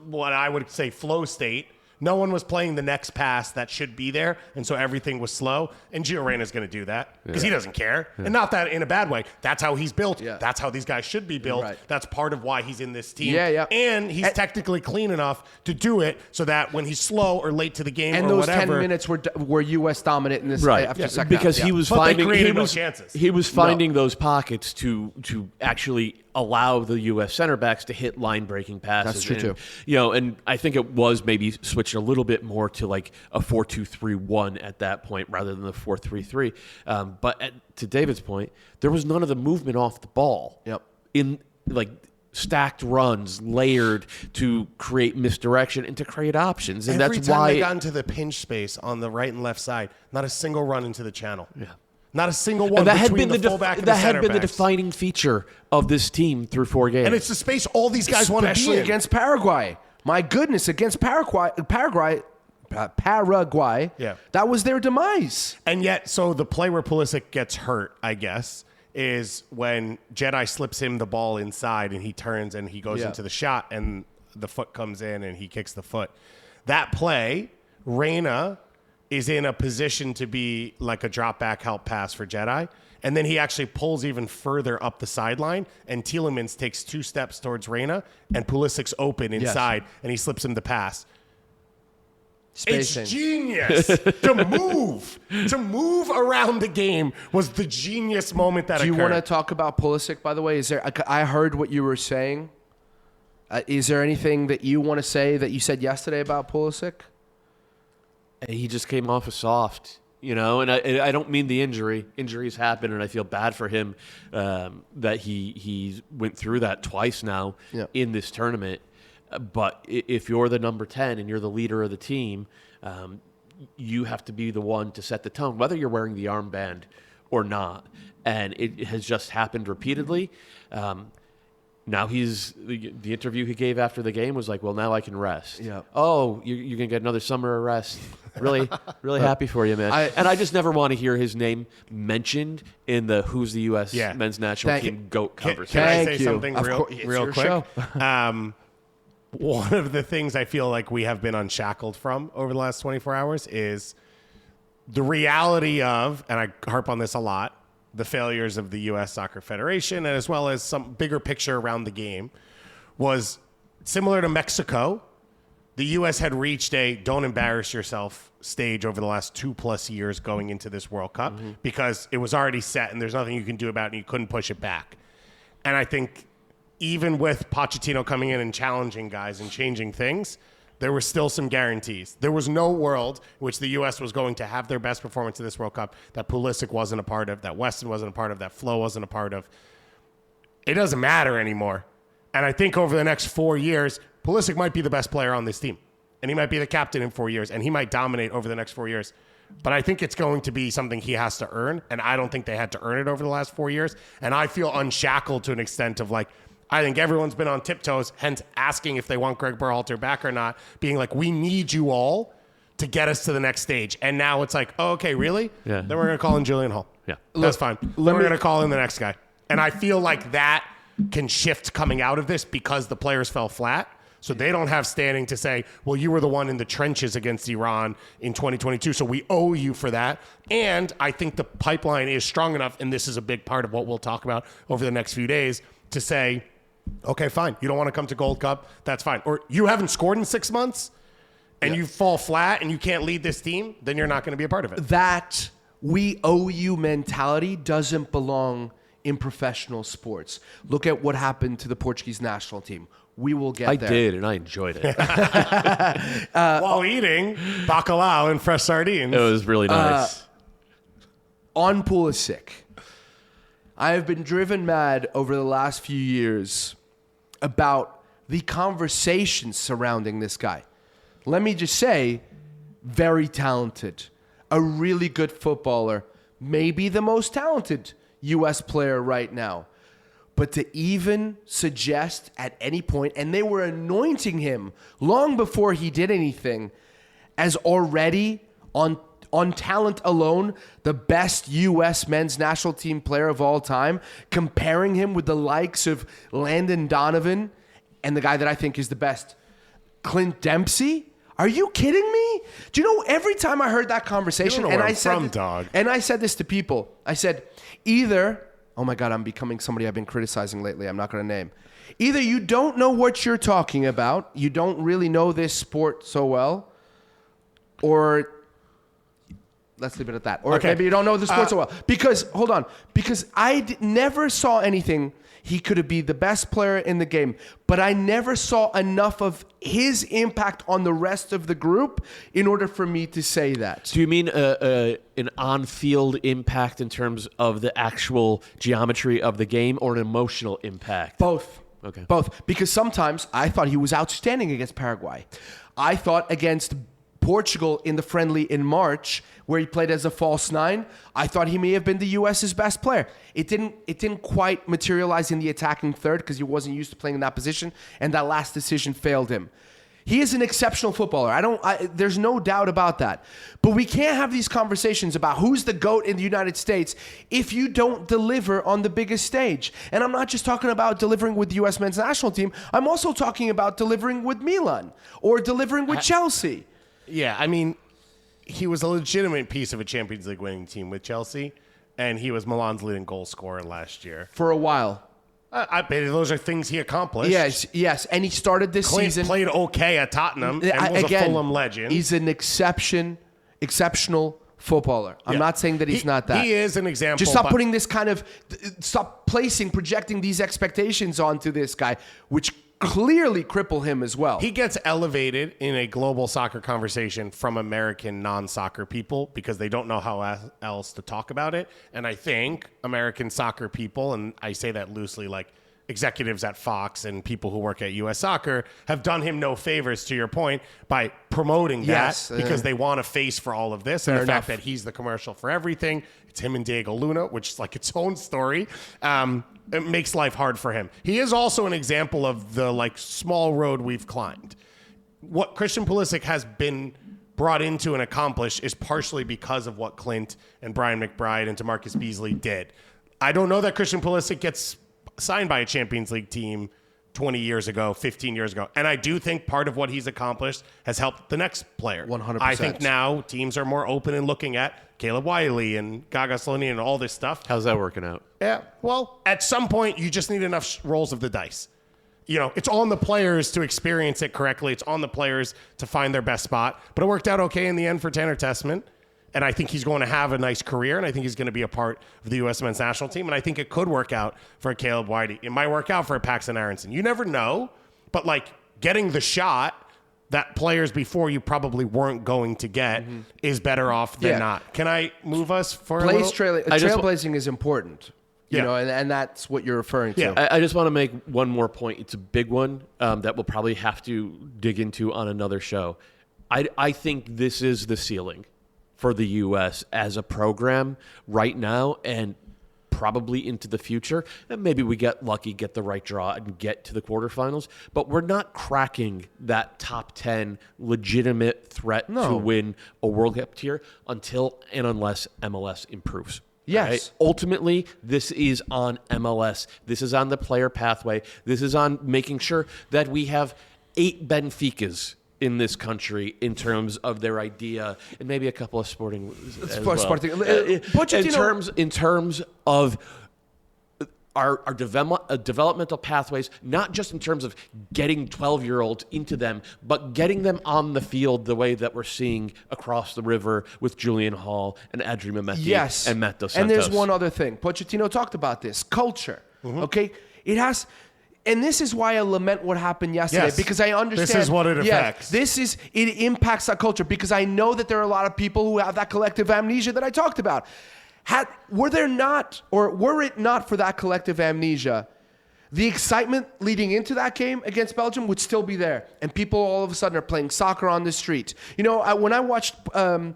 what I would say, flow state, no one was playing the next pass that should be there. And so everything was slow. And Gio Reyna's going to do that because he doesn't care. Yeah. And not that in a bad way. That's how he's built. Yeah. That's how these guys should be built. Right. That's part of why he's in this team. Yeah. And he's technically clean enough to do it so that when he's slow or late to the game and or those whatever. 10 minutes were U.S. dominant in this after second because half. he was but finding they created no chances. He was finding those pockets to actually allow the U.S. center backs to hit line-breaking passes. That's true, too. And I think it was maybe switched a little bit more to like a 4-2-3-1 at that point rather than the 4-3-3. But to David's point, there was none of the movement off the ball. Yep. In like stacked runs, layered to create misdirection and to create options. And Every that's time why they got into the pinch space on the right and left side, not a single run into the channel. Yeah. Not a single one and that between had been the fullback and the that had center been the backs. defining feature of this team through 4 games. And it's the space all these guys want to be Especially in. against Paraguay. My goodness, against Paraguay, Yeah. that was their demise. And yet, so the play where Pulisic gets hurt, I guess, is when Jedi slips him the ball inside and he turns and he goes Yeah. into the shot and the foot comes in and he kicks the foot. That play, Reyna is in a position to be like a drop back help pass for Jedi. And then he actually pulls even further up the sideline, and Tielemans takes 2 steps towards Reyna, and Pulisic's open inside, and he slips him the pass. Spacing. It's genius to move around the game was the genius moment that Do you occurred. want to talk about Pulisic, by the way? I heard what you were saying. Is there anything that you want to say that you said yesterday about Pulisic? He just came off a soft, and I don't mean the injury. Injuries happen, and I feel bad for him that he went through that twice now in this tournament. But if you're the number 10 and you're the leader of the team, you have to be the one to set the tone, whether you're wearing the armband or not. And it has just happened repeatedly. Now the interview he gave after the game was like, well, now I can rest. Yeah. Oh, you're going to get another summer of rest. Really, really happy for you, man. I just never want to hear his name mentioned in the who's the U.S. men's national team GOAT conversation. Can I Thank say you. something Of real course, it's your quick? show. One of the things I feel like we have been unshackled from over the last 24 hours is the reality of, and I harp on this a lot, the failures of the U.S. Soccer Federation, and as well as some bigger picture around the game, was similar to Mexico. The U.S. had reached a don't embarrass yourself stage over the last 2+ years going into this World Cup because it was already set and there's nothing you can do about it and you couldn't push it back. And I think even with Pochettino coming in and challenging guys and changing things, there were still some guarantees. There was no world in which the U.S. was going to have their best performance in this World Cup that Pulisic wasn't a part of, that Weston wasn't a part of, that Flo wasn't a part of. It doesn't matter anymore. And I think over the next 4 years, Pulisic might be the best player on this team. And he might be the captain in 4 years. And he might dominate over the next 4 years. But I think it's going to be something he has to earn. And I don't think they had to earn it over the last 4 years. And I feel unshackled to an extent of like, I think everyone's been on tiptoes, hence asking if they want Greg Berhalter back or not, being like, we need you all to get us to the next stage. And now it's like, oh, okay, really? Yeah. Then we're going to call in Julian Hall. Yeah. That's fine. Then we're going to call in the next guy. And I feel like that can shift coming out of this because the players fell flat. So they don't have standing to say, well, you were the one in the trenches against Iran in 2022, so we owe you for that. And I think the pipeline is strong enough, and this is a big part of what we'll talk about over the next few days, to say, okay, fine. You don't want to come to Gold Cup. That's fine. Or you haven't scored in 6 months and you fall flat and you can't lead this team, then you're not going to be a part of it. That we owe you mentality doesn't belong in professional sports. Look at what happened to the Portuguese national team. We will get there. I did, and I enjoyed it. While eating bacalao and fresh sardines. It was really nice. On Pulisic, I have been driven mad over the last few years about the conversations surrounding this guy. Let me just say, very talented, a really good footballer, maybe the most talented U.S. player right now. But to even suggest at any point, and they were anointing him long before he did anything, as already on talent alone, the best U.S. men's national team player of all time, comparing him with the likes of Landon Donovan and the guy that I think is the best, Clint Dempsey. Are you kidding me? Do you know, every time I heard that conversation, and I said this to people, I said, either, oh my God, I'm becoming somebody I've been criticizing lately, I'm not going to name. Either you don't know what you're talking about, you don't really know this sport so well, or let's leave it at that. Or maybe you don't know the sport so well. Because, hold on, because I never saw anything. He could be the best player in the game, but I never saw enough of his impact on the rest of the group in order for me to say that. Do you mean an on-field impact in terms of the actual geometry of the game, or an emotional impact? Both. Okay. Both. Because sometimes I thought he was outstanding against Paraguay. I thought against Portugal in the friendly in March, where he played as a false nine, I thought he may have been the U.S.'s best player. It didn't quite materialize in the attacking third because he wasn't used to playing in that position, and that last decision failed him. He is an exceptional footballer. There's no doubt about that. But we can't have these conversations about who's the GOAT in the United States if you don't deliver on the biggest stage. And I'm not just talking about delivering with the U.S. men's national team. I'm also talking about delivering with Milan or delivering with Chelsea. Yeah, I mean, he was a legitimate piece of a Champions League winning team with Chelsea, and he was Milan's leading goal scorer last year. For a while. I bet those are things he accomplished. Yes. And he started this season. Played okay at Tottenham and was a Fulham legend. He's an exceptional footballer. I'm not saying that he's not that. He is an example. Just stop projecting these expectations onto this guy, which clearly cripple him as well. He gets elevated in a global soccer conversation from American non-soccer people because they don't know how else to talk about it. And I think American soccer people, and I say that loosely, like executives at Fox and people who work at U.S. Soccer, have done him no favors, to your point, by promoting that because they want a face for all of this. And the fact that he's the commercial for everything, it's him and Diego Luna, which is like its own story. It makes life hard for him. He is also an example of the like small road we've climbed. What Christian Pulisic has been brought into and accomplished is partially because of what Clint and Brian McBride and DeMarcus Beasley did. I don't know that Christian Pulisic gets signed by a Champions League team 20 years ago, 15 years ago. And I do think part of what he's accomplished has helped the next player. 100%. I think now teams are more open and looking at Caleb Wiley and Gaga Slonina and all this stuff. How's that working out? Yeah, well, at some point, you just need enough rolls of the dice. You know, it's on the players to experience it correctly. It's on the players to find their best spot. But it worked out okay in the end for Tanner Tessman. And I think he's going to have a nice career, and I think he's going to be a part of the U.S. men's national team. And I think it could work out for Caleb Wiley. It might work out for a Paxton Aronson. You never know, but like getting the shot that players before you probably weren't going to get is better off than not. Can I move us for trailblazing is important. You know, and that's what you're referring to. I just want to make one more point. It's a big one that we'll probably have to dig into on another show. I think this is the ceiling for the U.S. as a program right now and probably into the future. And maybe we get lucky, get the right draw, and get to the quarterfinals. But we're not cracking that top 10 legitimate threat to win a World Cup tier until and unless MLS improves. Yes. Right? Ultimately, this is on MLS. This is on the player pathway. This is on making sure that we have 8 Benficas in this country in terms of their idea, and maybe a couple of Sporting as well. In terms of our developmental pathways, not just in terms of getting 12-year-olds into them, but getting them on the field the way that we're seeing across the river with Julian Hall and Adri Mehmeti and Matt Dos Santos. And there's one other thing. Pochettino talked about this. Culture. Okay? It has... And this is why I lament what happened yesterday, because I understand. This is what it affects. It impacts that culture, because I know that there are a lot of people who have that collective amnesia that I talked about. Were it not for that collective amnesia, the excitement leading into that game against Belgium would still be there. And people all of a sudden are playing soccer on the street. You know, when I watched, I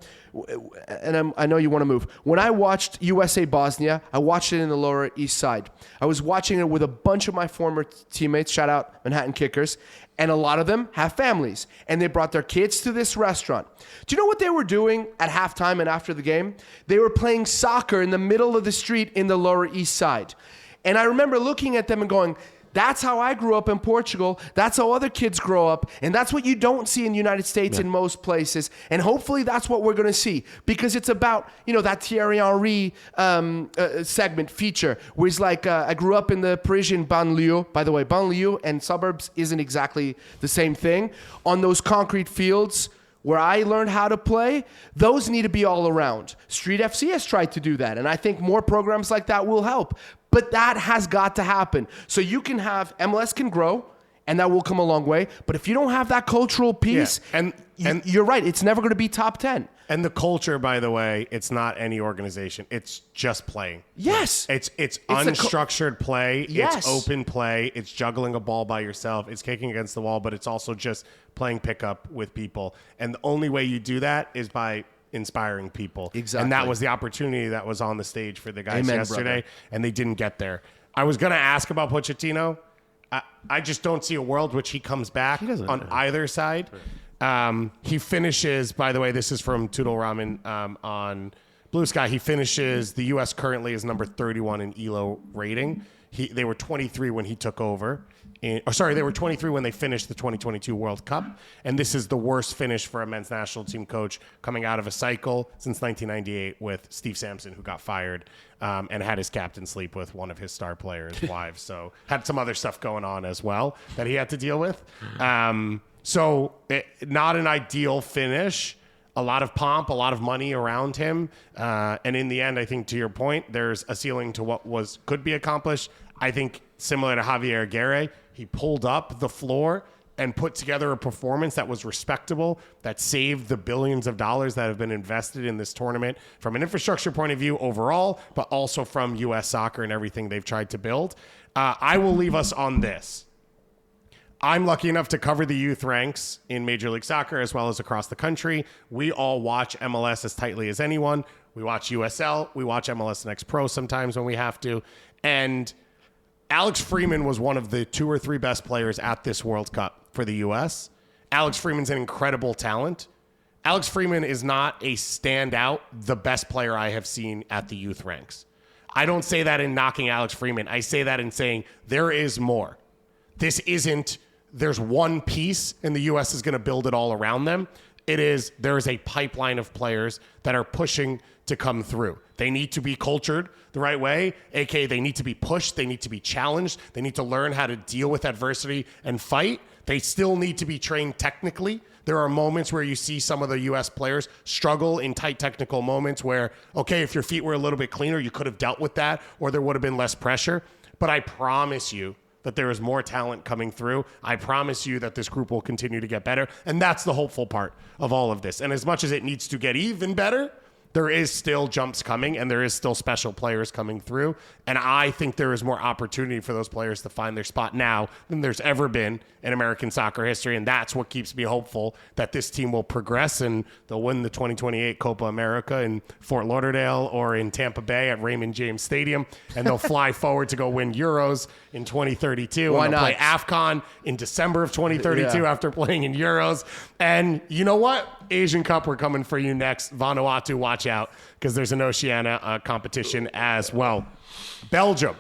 know you want to move. When I watched USA Bosnia, I watched it in the Lower East Side. I was watching it with a bunch of my former teammates, shout out Manhattan Kickers, and a lot of them have families. And they brought their kids to this restaurant. Do you know what they were doing at halftime and after the game? They were playing soccer in the middle of the street in the Lower East Side. And I remember looking at them and going, that's how I grew up in Portugal. That's how other kids grow up. And that's what you don't see in the United States in most places. And hopefully that's what we're going to see. Because it's about, you know, that Thierry Henry segment feature, where he's like, I grew up in the Parisian banlieue. By the way, banlieue and suburbs isn't exactly the same thing. On those concrete fields where I learned how to play, those need to be all around. Street FC has tried to do that. And I think more programs like that will help. But that has got to happen. So you can have, MLS can grow, and that will come a long way. But if you don't have that cultural piece, and you're right, it's never going to be top 10. And the culture, by the way, it's not any organization. It's just playing. Yes. It's unstructured play. Yes. It's open play. It's juggling a ball by yourself. It's kicking against the wall, but it's also just playing pickup with people. And the only way you do that is by inspiring people. Exactly. And that was the opportunity that was on the stage for the guys yesterday, brother. and they didn't get there. I was going to ask about Pochettino. I just don't see a world which he comes back on either side. He finishes, by the way, this is from Toodle Ramen on Blue Sky. He finishes, the U.S. currently is number 31 in ELO rating. They were 23 when he took over. They were 23 when they finished the 2022 World Cup. And this is the worst finish for a men's national team coach coming out of a cycle since 1998 with Steve Sampson, who got fired and had his captain sleep with one of his star players' wives. So had some other stuff going on as well that he had to deal with. Not an ideal finish. A lot of pomp, a lot of money around him. And in the end, I think to your point, there's a ceiling to what could be accomplished. I think similar to Javier Aguirre, he pulled up the floor and put together a performance that was respectable, that saved the billions of dollars that have been invested in this tournament from an infrastructure point of view overall, but also from U.S. soccer and everything they've tried to build. I will leave us on this. I'm lucky enough to cover the youth ranks in Major League Soccer as well as across the country. We all watch MLS as tightly as anyone. We watch USL. We watch MLS Next Pro sometimes when we have to. And Alex Freeman was one of the 2 or 3 best players at this World Cup for the U.S. Alex Freeman's an incredible talent. Alex Freeman is not a standout, the best player I have seen at the youth ranks. I don't say that in knocking Alex Freeman. I say that in saying there is more. This isn't, there's one piece and the U.S. is going to build it all around them. There is a pipeline of players that are pushing to come through. They need to be cultured the right way, aka they need to be pushed, they need to be challenged, they need to learn how to deal with adversity and fight. They still need to be trained technically. There are moments where you see some of the U.S. players struggle in tight technical moments where, okay, if your feet were a little bit cleaner, you could have dealt with that, or there would have been less pressure. But I promise you that there is more talent coming through. I promise you that this group will continue to get better. And that's the hopeful part of all of this. And as much as it needs to get even better, there is still jumps coming and there is still special players coming through. And I think there is more opportunity for those players to find their spot now than there's ever been in American soccer history. And that's what keeps me hopeful that this team will progress and they'll win the 2028 Copa America in Fort Lauderdale or in Tampa Bay at Raymond James Stadium. And they'll fly forward to go win Euros in 2032. Why and they'll not? play AFCON in December of 2032 after playing in Euros. And you know what? Asian Cup, we're coming for you next. Vanuatu, watch out, because there's an Oceania competition as well. Belgium,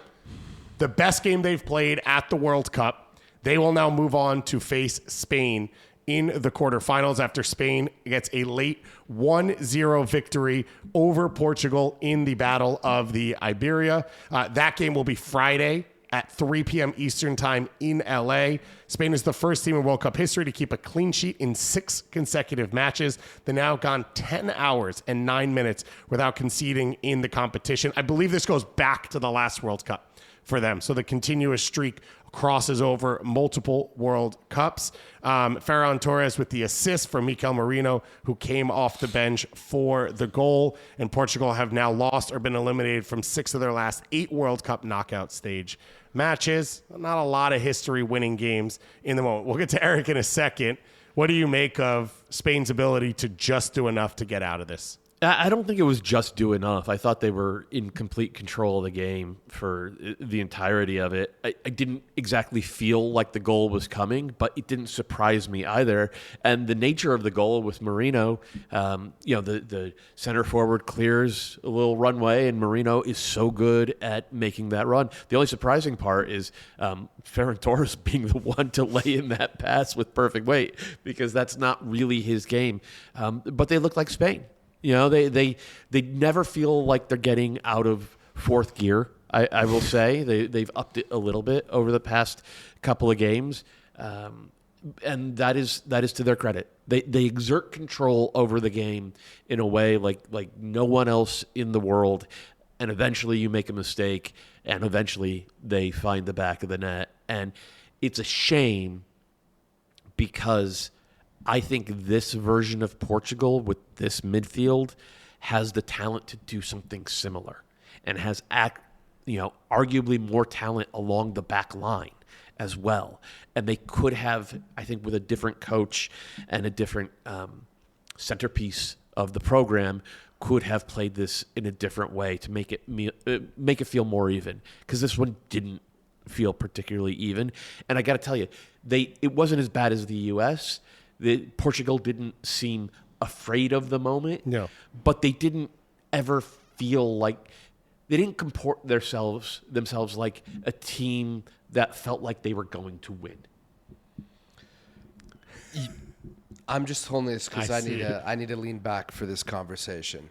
the best game they've played at the World Cup. They will now move on to face Spain in the quarterfinals after Spain gets a late 1-0 victory over Portugal in the Battle of the Iberia. That game will be Friday at 3 p.m. Eastern time in LA. Spain is the first team in World Cup history to keep a clean sheet in 6 consecutive matches. They've now gone 10 hours and 9 minutes without conceding in the competition. I believe this goes back to the last World Cup for them. So the continuous streak crosses over multiple World Cups. Ferran Torres with the assist from Mikel Merino, who came off the bench for the goal. And Portugal have now lost or been eliminated from 6 of their last 8 World Cup knockout stage matches. Not a lot of history winning games in the moment. We'll get to Eric in a second. What do you make of Spain's ability to just do enough to get out of this? I don't think it was just do enough. I thought they were in complete control of the game for the entirety of it. I didn't exactly feel like the goal was coming, but it didn't surprise me either. And the nature of the goal with Merino, the center forward clears a little runway, and Merino is so good at making that run. The only surprising part is Ferran Torres being the one to lay in that pass with perfect weight, because that's not really his game. But they look like Spain. You know, they never feel like they're getting out of fourth gear. I will say they've upped it a little bit over the past couple of games, and that is to their credit. They exert control over the game in a way like no one else in the world. And eventually you make a mistake, and eventually they find the back of the net. And it's a shame because I think this version of Portugal with this midfield has the talent to do something similar, and has arguably more talent along the back line as well. And they could have, I think, with a different coach and a different centerpiece of the program, could have played this in a different way to make it feel more even, because this one didn't feel particularly even. And I got to tell you, it wasn't as bad as the U.S. Portugal didn't seem afraid of the moment. No. But they didn't ever feel like they didn't comport themselves like a team that felt like they were going to win. I'm just holding this because I I need to lean back for this conversation.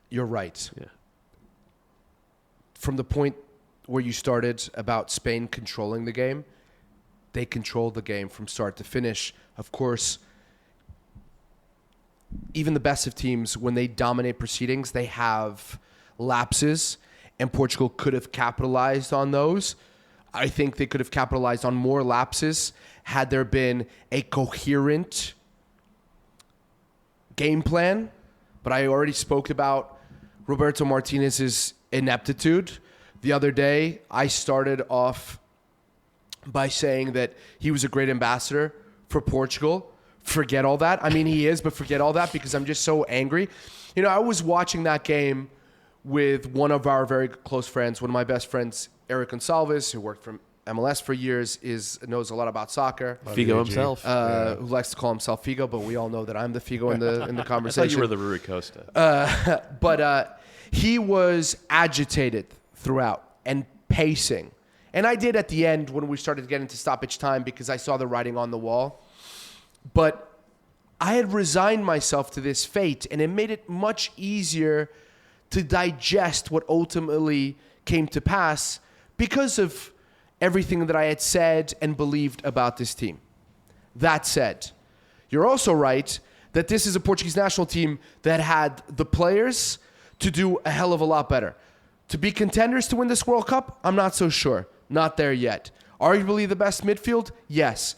You're right. Yeah. From the point where you started about Spain controlling the game, they controlled the game from start to finish. Of course, even the best of teams, when they dominate proceedings, they have lapses, and Portugal could have capitalized on those. I think they could have capitalized on more lapses had there been a coherent game plan. But I already spoke about Roberto Martinez's ineptitude. The other day, I started off by saying that he was a great ambassador for Portugal. Forget all that. I mean, he is, but forget all that because I'm just so angry. You know, I was watching that game with one of our very close friends, one of my best friends, Eric Gonsalves, who worked for MLS for years, knows a lot about soccer. Figo himself. Who likes to call himself Figo, but we all know that I'm the Figo in the conversation. I thought you were the Rui Costa. But he was agitated throughout and pacing. And I did at the end when we started getting to stoppage time because I saw the writing on the wall. But I had resigned myself to this fate, and it made it much easier to digest what ultimately came to pass because of everything that I had said and believed about this team. That said, you're also right that this is a Portuguese national team that had the players to do a hell of a lot better. To be contenders to win this World Cup, I'm not so sure. Not there yet. Arguably the best midfield? Yes.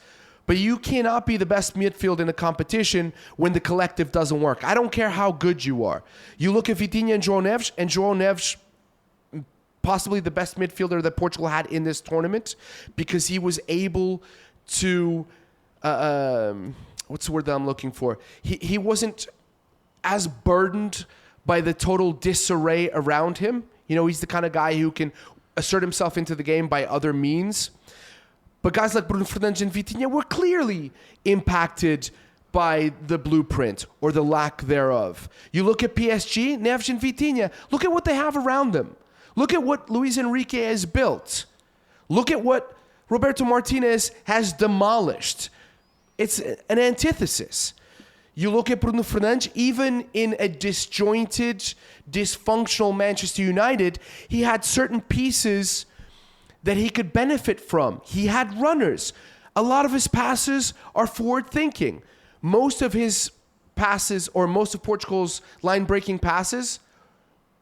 But you cannot be the best midfield in a competition when the collective doesn't work. I don't care how good you are. You look at Vitinha and João Neves, possibly the best midfielder that Portugal had in this tournament because he was able to, what's the word that I'm looking for? He wasn't as burdened by the total disarray around him. You know, he's the kind of guy who can assert himself into the game by other means. But guys like Bruno Fernandes and Vitinha were clearly impacted by the blueprint or the lack thereof. You look at PSG, Neves and Vitinha, look at what they have around them. Look at what Luis Enrique has built. Look at what Roberto Martinez has demolished. It's an antithesis. You look at Bruno Fernandes, even in a disjointed, dysfunctional Manchester United, he had certain pieces that he could benefit from. He had runners. A lot of his passes are forward-thinking. Most of his passes, or most of Portugal's line-breaking passes,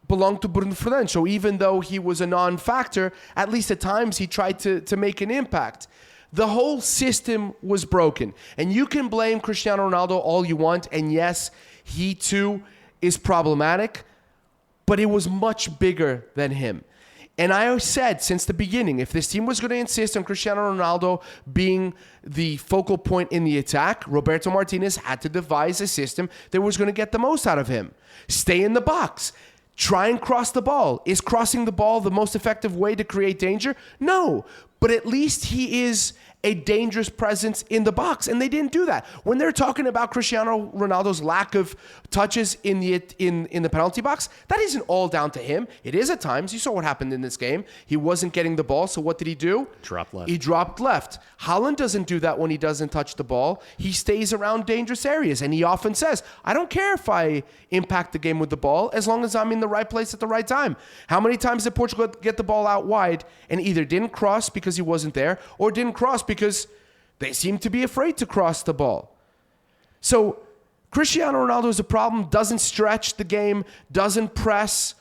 belong to Bruno Fernandes. So even though he was a non-factor, at least at times he tried to make an impact. The whole system was broken. And you can blame Cristiano Ronaldo all you want, and yes, he too is problematic, but it was much bigger than him. And I said since the beginning, if this team was going to insist on Cristiano Ronaldo being the focal point in the attack, Roberto Martinez had to devise a system that was going to get the most out of him. Stay in the box. Try and cross the ball. Is crossing the ball the most effective way to create danger? No. But at least he is a dangerous presence in the box, and they didn't do that. When they're talking about Cristiano Ronaldo's lack of touches in the penalty box, that isn't all down to him. It is at times. You saw what happened in this game. He wasn't getting the ball, so what did he do? Dropped left. He dropped left. Haaland doesn't do that when he doesn't touch the ball. He stays around dangerous areas, and he often says, I don't care if I impact the game with the ball as long as I'm in the right place at the right time. How many times did Portugal get the ball out wide and either didn't cross because he wasn't there or didn't cross because they seemed to be afraid to cross the ball? So Cristiano Ronaldo is a problem, doesn't stretch the game, doesn't press,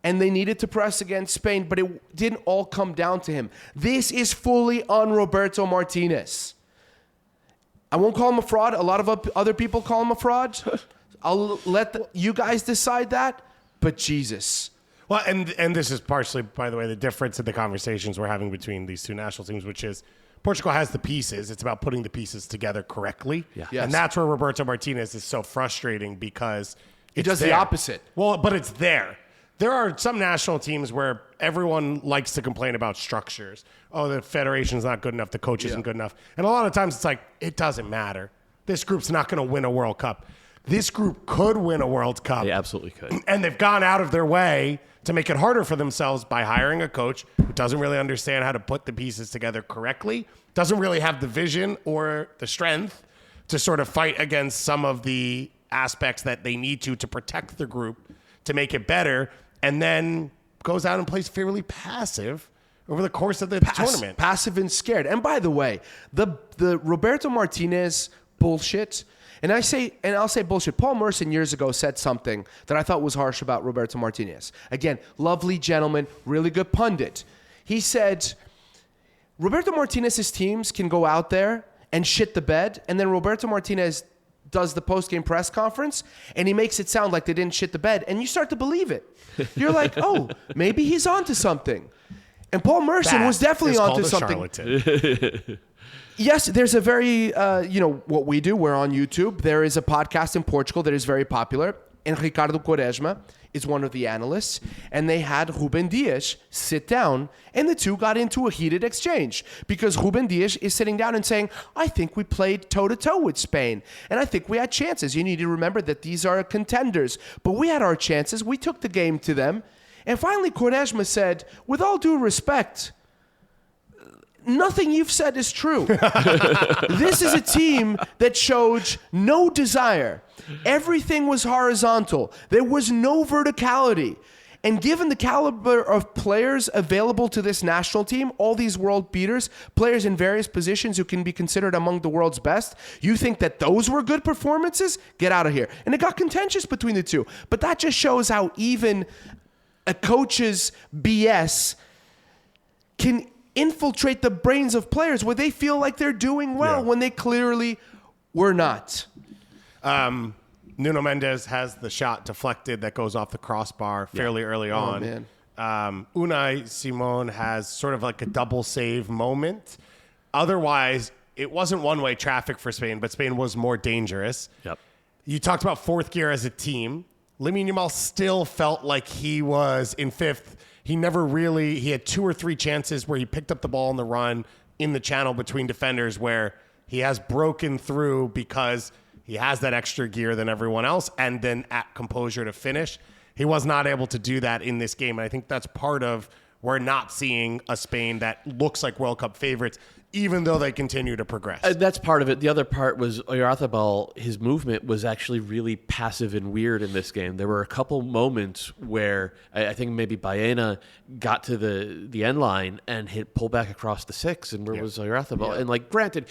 and they needed to press against Spain, but it didn't all come down to him. This is fully on Roberto Martinez. I won't call him a fraud. A lot of other people call him a fraud. I'll let you guys decide that, but Jesus. Well, and this is partially, by the way, the difference in the conversations we're having between these two national teams, which is Portugal has the pieces. It's about putting the pieces together correctly. Yeah. Yes. And that's where Roberto Martinez is so frustrating because He does there. the opposite. Well, but it's there. There are some national teams where everyone likes to complain about structures. Oh, the federation's not good enough. The coach isn't good enough. And a lot of times it's like, it doesn't matter. This group's not going to win a World Cup. This group could win a World Cup. They absolutely could. And they've gone out of their way to make it harder for themselves by hiring a coach who doesn't really understand how to put the pieces together correctly, doesn't really have the vision or the strength to sort of fight against some of the aspects that they need to protect the group, to make it better, and then goes out and plays fairly passive over the course of the tournament. Passive and scared. And by the way, the Roberto Martinez bullshit, and I'll say bullshit. Paul Merson years ago said something that I thought was harsh about Roberto Martinez. Again, lovely gentleman, really good pundit. He said, Roberto Martinez's teams can go out there and shit the bed, and then Roberto Martinez does the post-game press conference, and he makes it sound like they didn't shit the bed, and you start to believe it. You're like, oh, maybe he's onto something. And Paul Merson was definitely onto something. Yes, there's a very, what we do, we're on YouTube. There is a podcast in Portugal that is very popular, and Ricardo Quaresma is one of the analysts, and they had Ruben Dias sit down, and the two got into a heated exchange because Ruben Dias is sitting down and saying, I think we played toe-to-toe with Spain, and I think we had chances. You need to remember that these are contenders, but we had our chances. We took the game to them. And finally, Quaresma said, with all due respect, nothing you've said is true. This is a team that showed no desire. Everything was horizontal. There was no verticality. And given the caliber of players available to this national team, all these world beaters, players in various positions who can be considered among the world's best, you think that those were good performances? Get out of here. And it got contentious between the two. But that just shows how even a coach's BS can infiltrate the brains of players where they feel like they're doing well when they clearly were not. Nuno Mendes has the shot deflected that goes off the crossbar fairly early on. Man. Unai Simon has sort of like a double save moment. Otherwise, it wasn't one-way traffic for Spain, but Spain was more dangerous. Yep. You talked about fourth gear as a team. Lamine Yamal still felt like he was in fifth. He had 2 or 3 chances where he picked up the ball on the run in the channel between defenders where he has broken through because he has that extra gear than everyone else and then at composure to finish. He was not able to do that in this game. And I think that's part of we're not seeing a Spain that looks like World Cup favorites, even though they continue to progress. That's part of it. The other part was Oyarzabal, his movement was actually really passive and weird in this game. There were a couple moments where I think maybe Baena got to the end line and hit pull back across the 6, and where was Oyarzabal? And like, granted,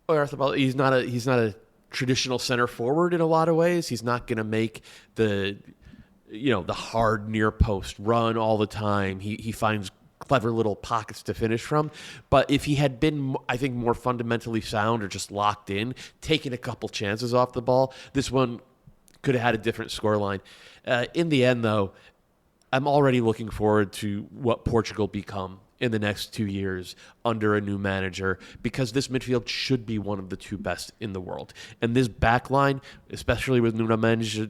Oyarzabal, he's not a traditional center forward in a lot of ways. He's not going to make the hard near post run all the time. He finds clever little pockets to finish from. But if he had been, I think, more fundamentally sound or just locked in, taking a couple chances off the ball, this one could have had a different scoreline. In the end, though, I'm already looking forward to what Portugal become in the next 2 years under a new manager, because this midfield should be one of the 2 best in the world. And this back line, especially with Nuno Mendes, at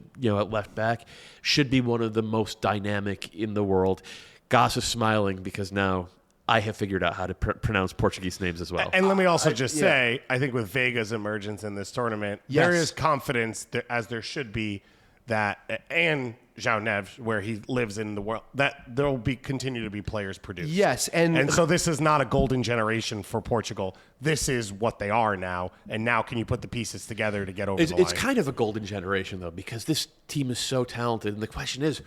left back, should be one of the most dynamic in the world. Goss is smiling because now I have figured out how to pronounce Portuguese names as well. And let me also say, I think with Vega's emergence in this tournament, there is confidence, as there should be, that, and João Neves, where he lives in the world, that there will continue to be players produced. Yes. And so this is not a golden generation for Portugal. This is what they are now. And now can you put the pieces together to get over the line? It's kind of a golden generation, though, because this team is so talented. And the question is,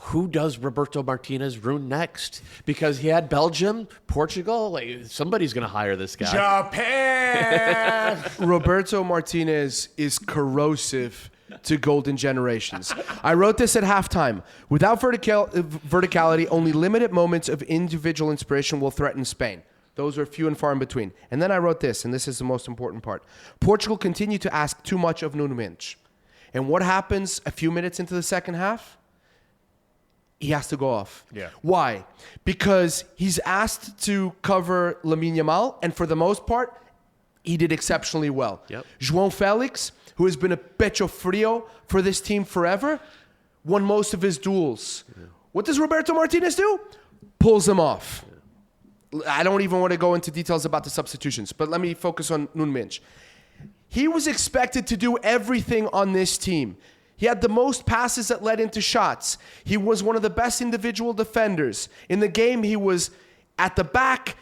who does Roberto Martinez ruin next? Because he had Belgium, Portugal. Like, somebody's going to hire this guy. Japan! Roberto Martinez is corrosive to golden generations. I wrote this at halftime. Without verticality, only limited moments of individual inspiration will threaten Spain. Those are few and far in between. And then I wrote this, and this is the most important part. Portugal continued to ask too much of Nuno Mendes. And what happens a few minutes into the second half? He has to go off. Yeah. Why? Because he's asked to cover Lamine Yamal, and for the most part, he did exceptionally well. Yep. João Felix, who has been a pecho frio for this team forever, won most of his duels. What does Roberto Martinez do? Pulls him off. I don't even want to go into details about the substitutions, but let me focus on Nuno Mendes. He was expected to do everything on this team. He had the most passes that led into shots. He was one of the best individual defenders. In the game, he was at the back,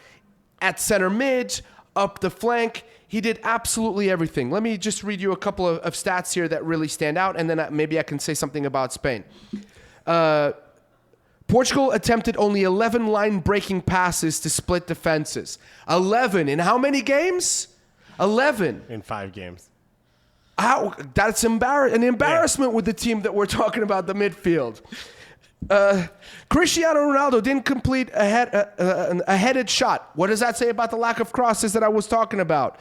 at center mid, up the flank. He did absolutely everything. Let me just read you a couple of stats here that really stand out, and then maybe I can say something about Spain. Portugal attempted only 11 line-breaking passes to split defenses. 11 in how many games? 11. In 5 games. That's an embarrassment with the team that we're talking about, the midfield. Cristiano Ronaldo didn't complete a headed shot. What does that say about the lack of crosses that I was talking about?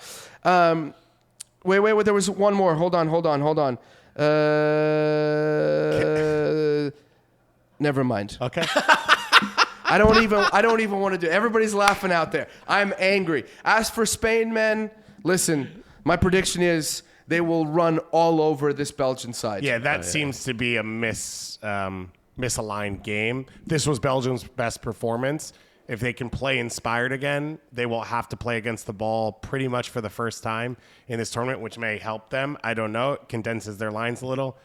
Wait, there was one more. Hold on. Never mind. Okay. I don't even want to do it. Everybody's laughing out there. I'm angry. As for Spain, man, listen, my prediction is they will run all over this Belgian side. Yeah, that seems to be a misaligned game. This was Belgium's best performance. If they can play inspired again, they will have to play against the ball pretty much for the first time in this tournament, which may help them. I don't know. It condenses their lines a little.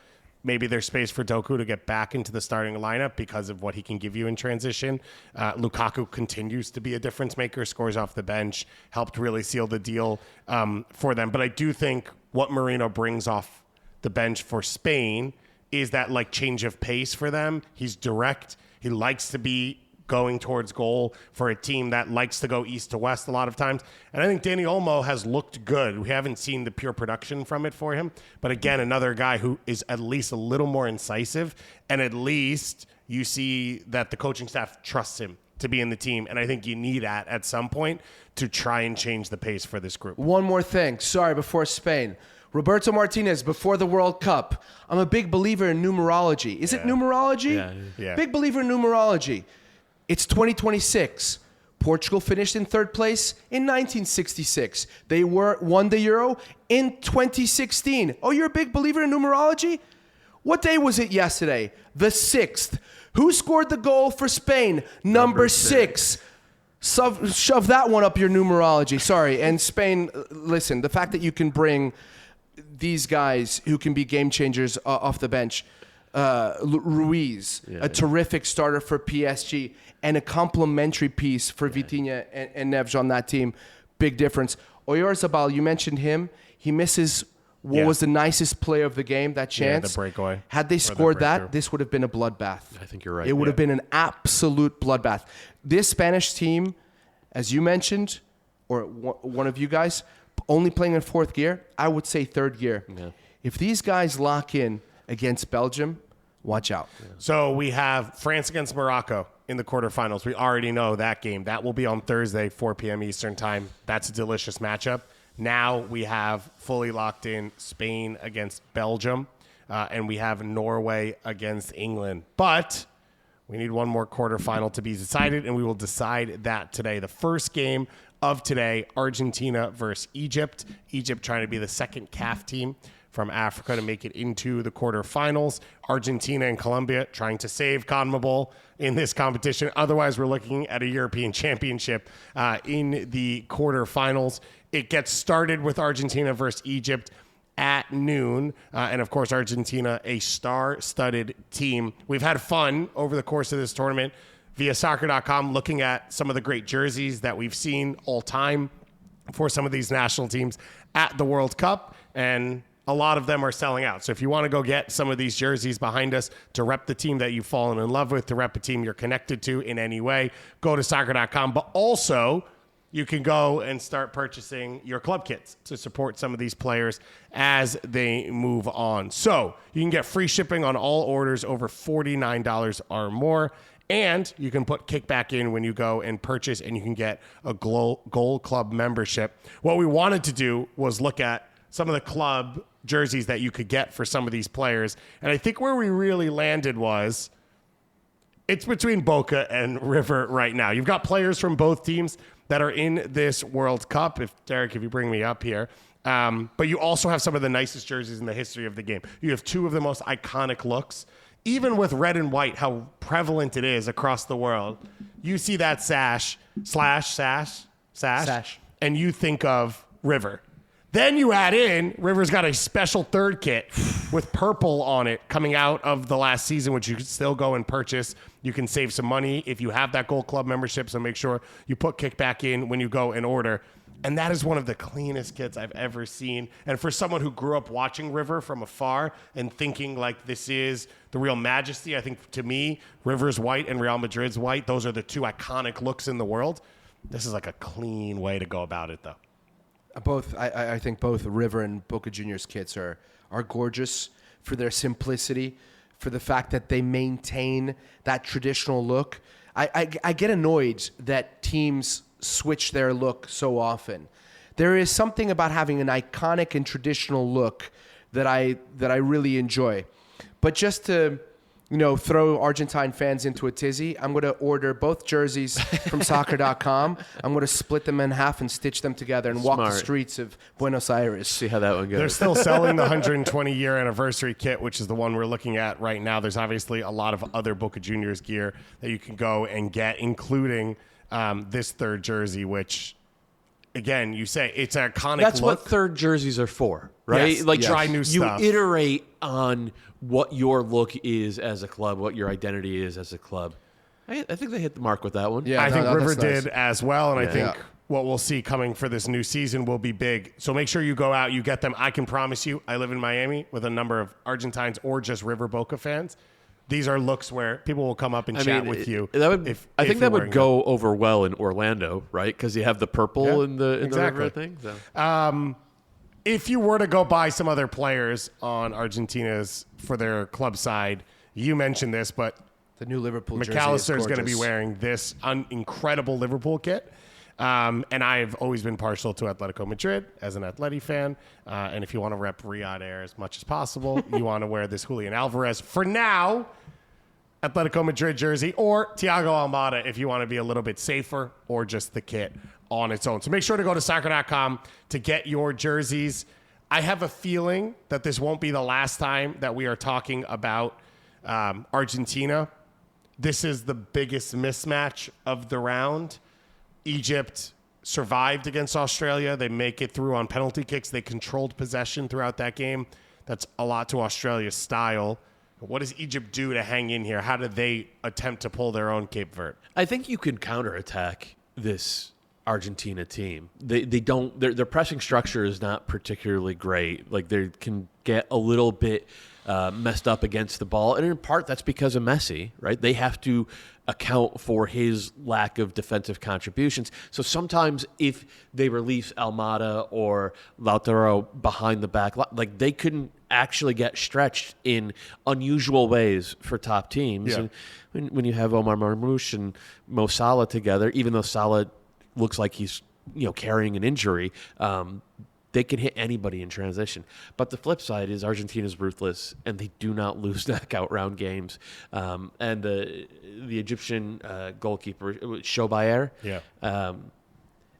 Maybe there's space for Doku to get back into the starting lineup because of what he can give you in transition. Lukaku continues to be a difference maker, scores off the bench, helped really seal the deal for them. But I do think what Marino brings off the bench for Spain is that like change of pace for them. He's direct. He likes to be going towards goal for a team that likes to go east to west a lot of times. And I think Dani Olmo has looked good. We haven't seen the pure production from it for him. But again, another guy who is at least a little more incisive. And at least you see that the coaching staff trusts him to be in the team. And I think you need that at some point to try and change the pace for this group. One more thing. Sorry, before Spain. Roberto Martinez, before the World Cup. I'm a big believer in numerology. Is it numerology? Yeah. Big believer in numerology. It's 2026. Portugal finished in third place in 1966. They won the Euro in 2016. Oh, you're a big believer in numerology? What day was it yesterday? The 6th. Who scored the goal for Spain? Number 6. Shove that one up your numerology. Sorry. And Spain, listen, the fact that you can bring these guys who can be game changers off the bench, Ruiz, a terrific starter for PSG, and a complementary piece for Vitinha and Neves on that team. Big difference. Oyarzabal, you mentioned him. He misses what was the nicest play of the game, that chance. The breakaway. Had they scored that, this would have been a bloodbath. I think you're right. It would have been an absolute bloodbath. This Spanish team, as you mentioned, or one of you guys, only playing in 4th gear, I would say 3rd gear. Yeah. If these guys lock in against Belgium, watch out. Yeah. So we have France against Morocco in the quarterfinals. We already know that game. That will be on Thursday, 4 p.m. Eastern time. That's a delicious matchup. Now we have fully locked in Spain against Belgium, and we have Norway against England. But we need one more quarterfinal to be decided, and we will decide that today. The first game of today, Argentina versus Egypt. Egypt trying to be the second CAF team from Africa to make it into the quarterfinals. Argentina and Colombia trying to save CONMEBOL in this competition. Otherwise, we're looking at a European Championship in the quarterfinals. It gets started with Argentina versus Egypt at noon. And of course, Argentina, a star-studded team. We've had fun over the course of this tournament via soccer.com looking at some of the great jerseys that we've seen all time for some of these national teams at the World Cup. And a lot of them are selling out. So if you want to go get some of these jerseys behind us to rep the team that you've fallen in love with, to rep a team you're connected to in any way, go to soccer.com. But also, you can go and start purchasing your club kits to support some of these players as they move on. So you can get free shipping on all orders over $49 or more. And you can put kickback in when you go and purchase, and you can get a Gold Club membership. What we wanted to do was look at some of the club jerseys that you could get for some of these players. And I think where we really landed was it's between Boca and River right now. You've got players from both teams that are in this World Cup. Derek, if you bring me up here. But you also have some of the nicest jerseys in the history of the game. You have two of the most iconic looks even with red and white, how prevalent it is across the world, you see that sash, and you think of River. Then you add in, River's got a special third kit with purple on it coming out of the last season, which you can still go and purchase. You can save some money if you have that Gold Club membership, so make sure you put kickback in when you go and order. And that is one of the cleanest kits I've ever seen. And for someone who grew up watching River from afar and thinking like this is the real majesty, I think to me, River's white and Real Madrid's white, those are the two iconic looks in the world. This is like a clean way to go about it, though. I think both River and Boca Juniors kits are gorgeous for their simplicity, for the fact that they maintain that traditional look. I get annoyed that teams switch their look so often. There is something about having an iconic and traditional look that I really enjoy. But just to throw Argentine fans into a tizzy, I'm going to order both jerseys from soccer.com. I'm going to split them in half and stitch them together and walk the streets of Buenos Aires. See how that one goes. They're still selling the 120-year anniversary kit, which is the one we're looking at right now. There's obviously a lot of other Boca Juniors gear that you can go and get, including this third jersey, which, again, you say it's an iconic That's look. what third jerseys are for, right? Yes, try new stuff. You iterate on what your look is as a club, what your identity is as a club. I think they hit the mark with that one. Yeah, I think River that's nice. did as well, and I think what we'll see coming for this new season will be big. So make sure you go out, you get them. I can promise you, I live in Miami with a number of Argentines or just River Boca fans. These are looks where people will come up and chat with you. I think that would go over well in Orlando, right? Because you have the purple in the exactly. River thing. So. If you were to go buy some other players on Argentina's for their club side, you mentioned this, but the new Liverpool jersey McAllister is going to be gorgeous. wearing this incredible Liverpool kit. And I've always been partial to Atletico Madrid as an Atleti fan. And if you want to rep Riyadh Air as much as possible, you want to wear this Julian Alvarez, for now, Atletico Madrid jersey, or Thiago Almada if you want to be a little bit safer, or just the kit on its own. So make sure to go to soccer.com to get your jerseys. I have a feeling that this won't be the last time that we are talking about Argentina. This is the biggest mismatch of the round. Egypt survived against Australia. They make it through on penalty kicks. They controlled possession throughout that game. That's a lot to Australia's style. What does Egypt do to hang in here? How do they attempt to pull their own Cape Verde? I think you can counterattack this Argentina team. They don't. Their pressing structure is not particularly great. Like, they can get a little bit messed up against the ball, and in part that's because of Messi, right? They have to account for his lack of defensive contributions. So sometimes if they release Almada or Lautaro behind the back, like, they couldn't actually get stretched in unusual ways for top teams. Yeah. And when you have Omar Marmoush and Mo Salah together, even though Salah looks like he's carrying an injury, they can hit anybody in transition. But the flip side is Argentina's ruthless, and they do not lose knockout round games. And the Egyptian goalkeeper, Shobayer,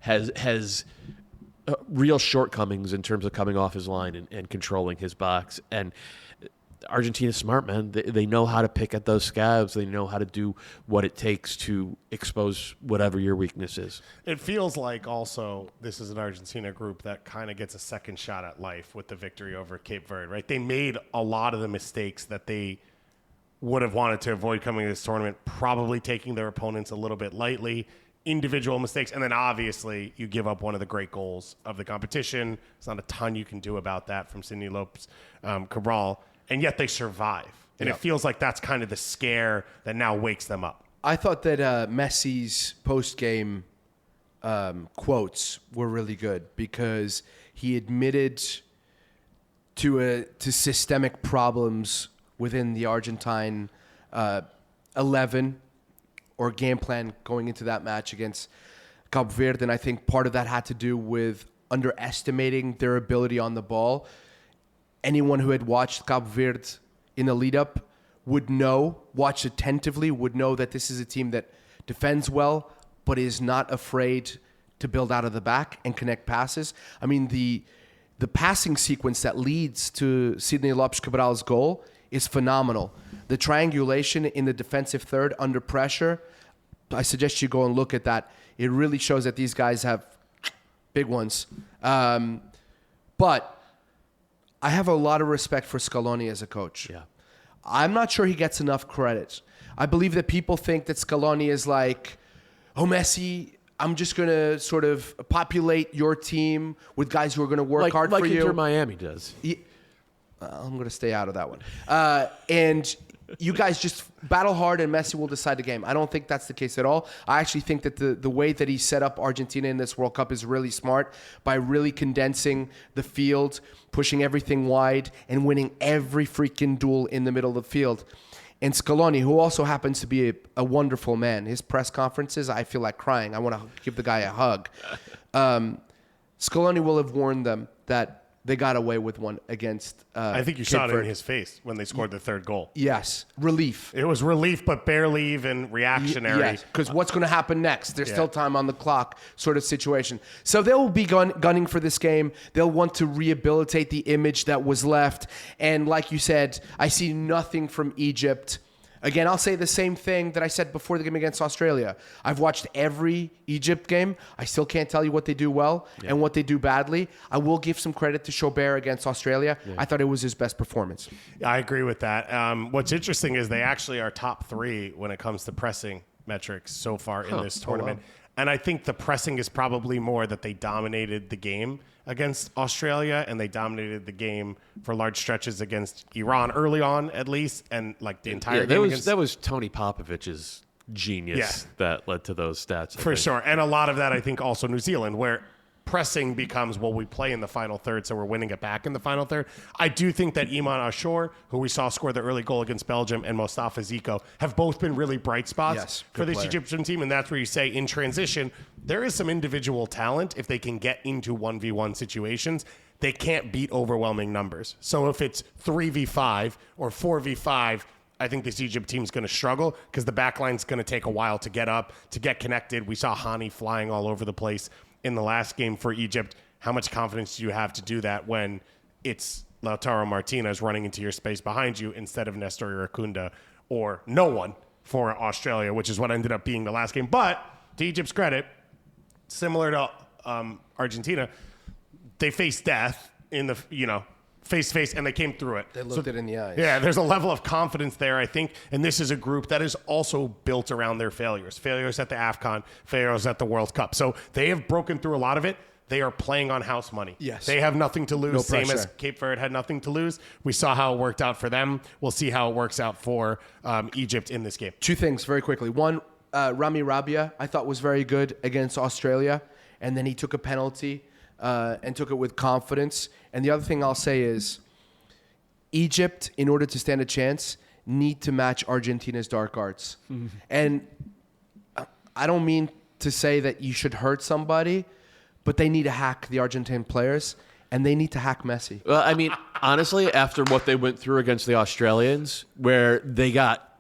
has real shortcomings in terms of coming off his line and controlling his box. And Argentina's smart, man. They know how to pick at those scabs. They know how to do what it takes to expose whatever your weakness is. It feels like also this is an Argentina group that kind of gets a second shot at life with the victory over Cape Verde, right? They made a lot of the mistakes that they would have wanted to avoid coming to this tournament, probably taking their opponents a little bit lightly, individual mistakes, and then obviously you give up one of the great goals of the competition. There's not a ton you can do about that from Sidney Lopes Cabral. And yet they survive. And it feels like that's kind of the scare that now wakes them up. I thought that Messi's post-game quotes were really good because he admitted to systemic problems within the Argentine 11 or game plan going into that match against Cape Verde. And I think part of that had to do with underestimating their ability on the ball. Anyone who had watched Cape Verde in the lead-up watched attentively, would know that this is a team that defends well, but is not afraid to build out of the back and connect passes. I mean, the passing sequence that leads to Sidney Lopes Cabral's goal is phenomenal. The triangulation in the defensive third under pressure, I suggest you go and look at that. It really shows that these guys have big ones. But I have a lot of respect for Scaloni as a coach. Yeah. I'm not sure he gets enough credit. I believe that people think that Scaloni is like, oh, Messi, I'm just going to sort of populate your team with guys who are going to work hard for you. Inter Miami does. I'm going to stay out of that one. And you guys just battle hard and Messi will decide the game. I don't think that's the case at all. I actually think that the way that he set up Argentina in this World Cup is really smart by really condensing the field, pushing everything wide, and winning every freaking duel in the middle of the field. And Scaloni, who also happens to be a wonderful man, his press conferences, I feel like crying. I want to give the guy a hug. Scaloni will have warned them that they got away with one against I think you saw it in his face when they scored the third goal. Yes, relief. It was relief, but barely even reactionary. Yes, because what's going to happen next? There's still time on the clock sort of situation. So they'll be gunning for this game. They'll want to rehabilitate the image that was left. And like you said, I see nothing from Egypt. Again, I'll say the same thing that I said before the game against Australia. I've watched every Egypt game. I still can't tell you what they do well and what they do badly. I will give some credit to Chaubert against Australia. Yeah. I thought it was his best performance. I agree with that. What's interesting is they actually are top 3 when it comes to pressing metrics so far in this tournament. Oh, wow. And I think the pressing is probably more that they dominated the game against Australia and they dominated the game for large stretches against Iran early on, at least, and like the entire game. That was Tony Popovich's genius that led to those stats. For sure. And a lot of that, I think, also New Zealand, where pressing becomes, well, we play in the final third, so we're winning it back in the final third. I do think that Iman Ashur, who we saw score the early goal against Belgium, and Mostafa Ziko have both been really bright spots for this Egyptian team. And that's where you say in transition, there is some individual talent if they can get into 1v1 situations. They can't beat overwhelming numbers. So if it's 3v5 or 4v5, I think this Egypt team's going to struggle because the back line's going to take a while to get up, to get connected. We saw Hani flying all over the place in the last game for Egypt. How much confidence do you have to do that when it's Lautaro Martinez running into your space behind you instead of Nestor Iracunda or no one for Australia, which is what ended up being the last game. But to Egypt's credit, similar to Argentina, they faced death in the, face to face, and they came through it. They looked it in the eyes. Yeah, there's a level of confidence there, I think. And this is a group that is also built around their failures. Failures at the AFCON, failures at the World Cup. So they have broken through a lot of it. They are playing on house money. Yes. They have nothing to lose, No same pressure. as Cape Verde had nothing to lose. We saw how it worked out for them. We'll see how it works out for Egypt in this game. 2 things very quickly. One, Rami Rabia, I thought was very good against Australia. And then he took a penalty and took it with confidence. And the other thing I'll say is, Egypt, in order to stand a chance, need to match Argentina's dark arts. Mm-hmm. And I don't mean to say that you should hurt somebody, but they need to hack the Argentine players, and they need to hack Messi. Well, I mean, honestly, after what they went through against the Australians, where they got,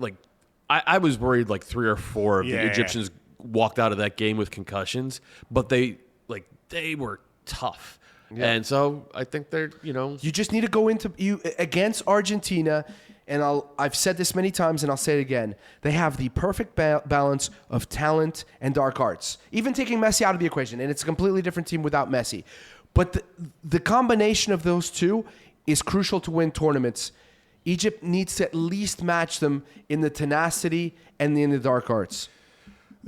I was worried 3 or 4 of the Egyptians walked out of that game with concussions, but they were tough. Yeah. And so I think they're, You just need to go into against Argentina, and I've said this many times, and I'll say it again. They have the perfect balance of talent and dark arts. Even taking Messi out of the equation, and it's a completely different team without Messi. But the combination of those two is crucial to win tournaments. Egypt needs to at least match them in the tenacity and in the dark arts.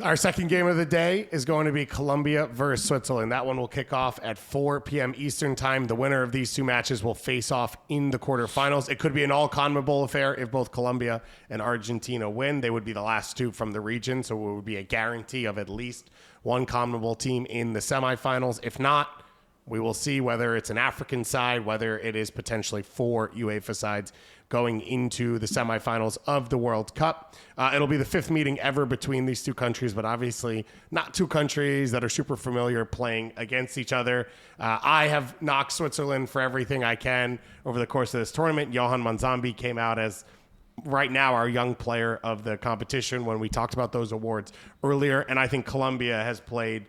Our second game of the day is going to be Colombia versus Switzerland. That one will kick off at 4 p.m. Eastern time. The winner of these 2 matches will face off in the quarterfinals. It could be an all-CONMEBOL affair if both Colombia and Argentina win. They would be the last 2 from the region, so it would be a guarantee of at least one CONMEBOL team in the semifinals. If not, we will see whether it's an African side, whether it is potentially 4 UEFA sides going into the semifinals of the World Cup. It'll be the 5th meeting ever between these 2 countries, but obviously not 2 countries that are super familiar playing against each other. I have knocked Switzerland for everything I can over the course of this tournament. Johan Manzambi came out as right now our young player of the competition when we talked about those awards earlier, and I think Colombia has played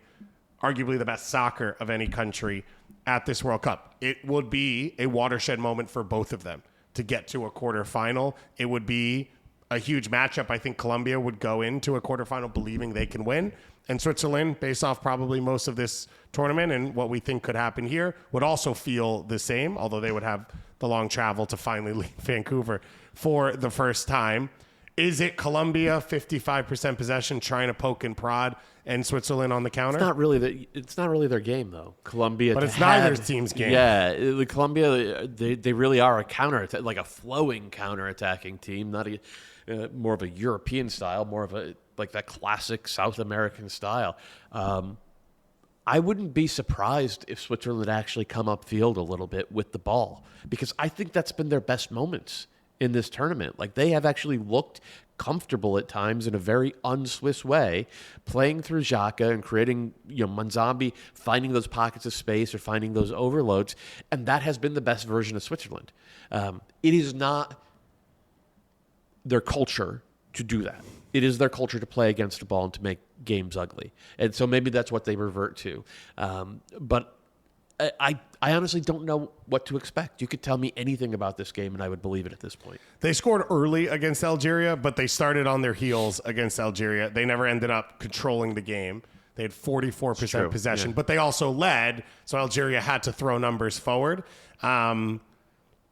arguably the best soccer of any country at this World Cup. It would be a watershed moment for both of them to get to a quarterfinal. It would be a huge matchup. I think Colombia would go into a quarterfinal believing they can win. And Switzerland, based off probably most of this tournament and what we think could happen here, would also feel the same, although they would have the long travel to finally leave Vancouver for the first time. Is it Colombia 55% possession trying to poke and prod and Switzerland on the counter? It's not really their game though. Colombia, but it's neither team's game. Yeah, the Colombia, they really are a counter, like a flowing counter-attacking team, not more of a European style, more of a like that classic South American style. I wouldn't be surprised if Switzerland actually come upfield a little bit with the ball, because I think that's been their best moments in this tournament. Like, they have actually looked comfortable at times in a very un-Swiss way, playing through Xhaka and creating, Manzambi finding those pockets of space or finding those overloads, and that has been the best version of Switzerland. It is not their culture to do that. It is their culture to play against the ball and to make games ugly. And so maybe that's what they revert to. But I honestly don't know what to expect. You could tell me anything about this game and I would believe it at this point. They scored early against Algeria, but they started on their heels against Algeria. They never ended up controlling the game. They had 44% possession, but they also led, so Algeria had to throw numbers forward.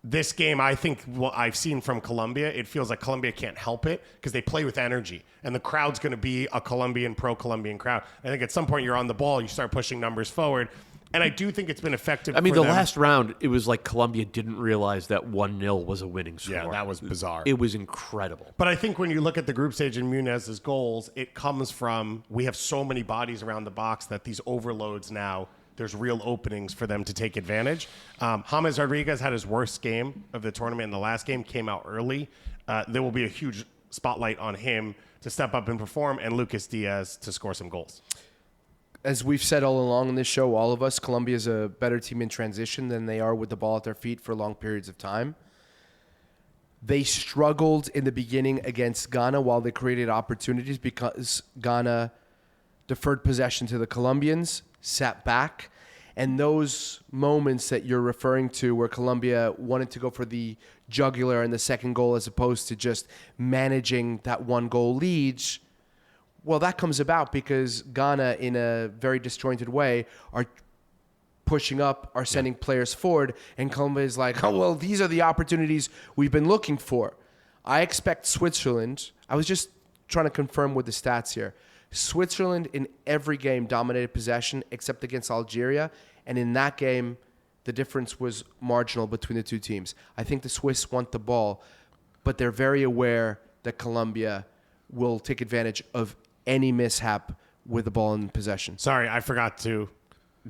This game, I think what I've seen from Colombia, it feels like Colombia can't help it because they play with energy, and the crowd's going to be a pro-Colombian crowd. I think at some point you're on the ball, you start pushing numbers forward, and I do think it's been effective. I mean, for the them. last round, it was like Colombia didn't realize that 1-0 was a winning score. Yeah, that was bizarre. It was incredible. But I think when you look at the group stage and Munez's goals, it comes from we have so many bodies around the box that these overloads now, there's real openings for them to take advantage. James Rodriguez had his worst game of the tournament in the last game, came out early. There will be a huge spotlight on him to step up and perform, and Lucas Diaz to score some goals. As we've said all along in this show, all of us, Colombia is a better team in transition than they are with the ball at their feet for long periods of time. They struggled in the beginning against Ghana while they created opportunities because Ghana deferred possession to the Colombians, sat back, and those moments that you're referring to where Colombia wanted to go for the jugular in the second goal as opposed to just managing that one goal lead, well, that comes about because Ghana, in a very disjointed way, are pushing up, are sending players forward, and Colombia is like, oh, well, these are the opportunities we've been looking for. I expect Switzerland, I was just trying to confirm with the stats here, Switzerland in every game dominated possession except against Algeria, and in that game, the difference was marginal between the two teams. I think the Swiss want the ball, but they're very aware that Colombia will take advantage of any mishap with the ball in possession. Sorry, I forgot to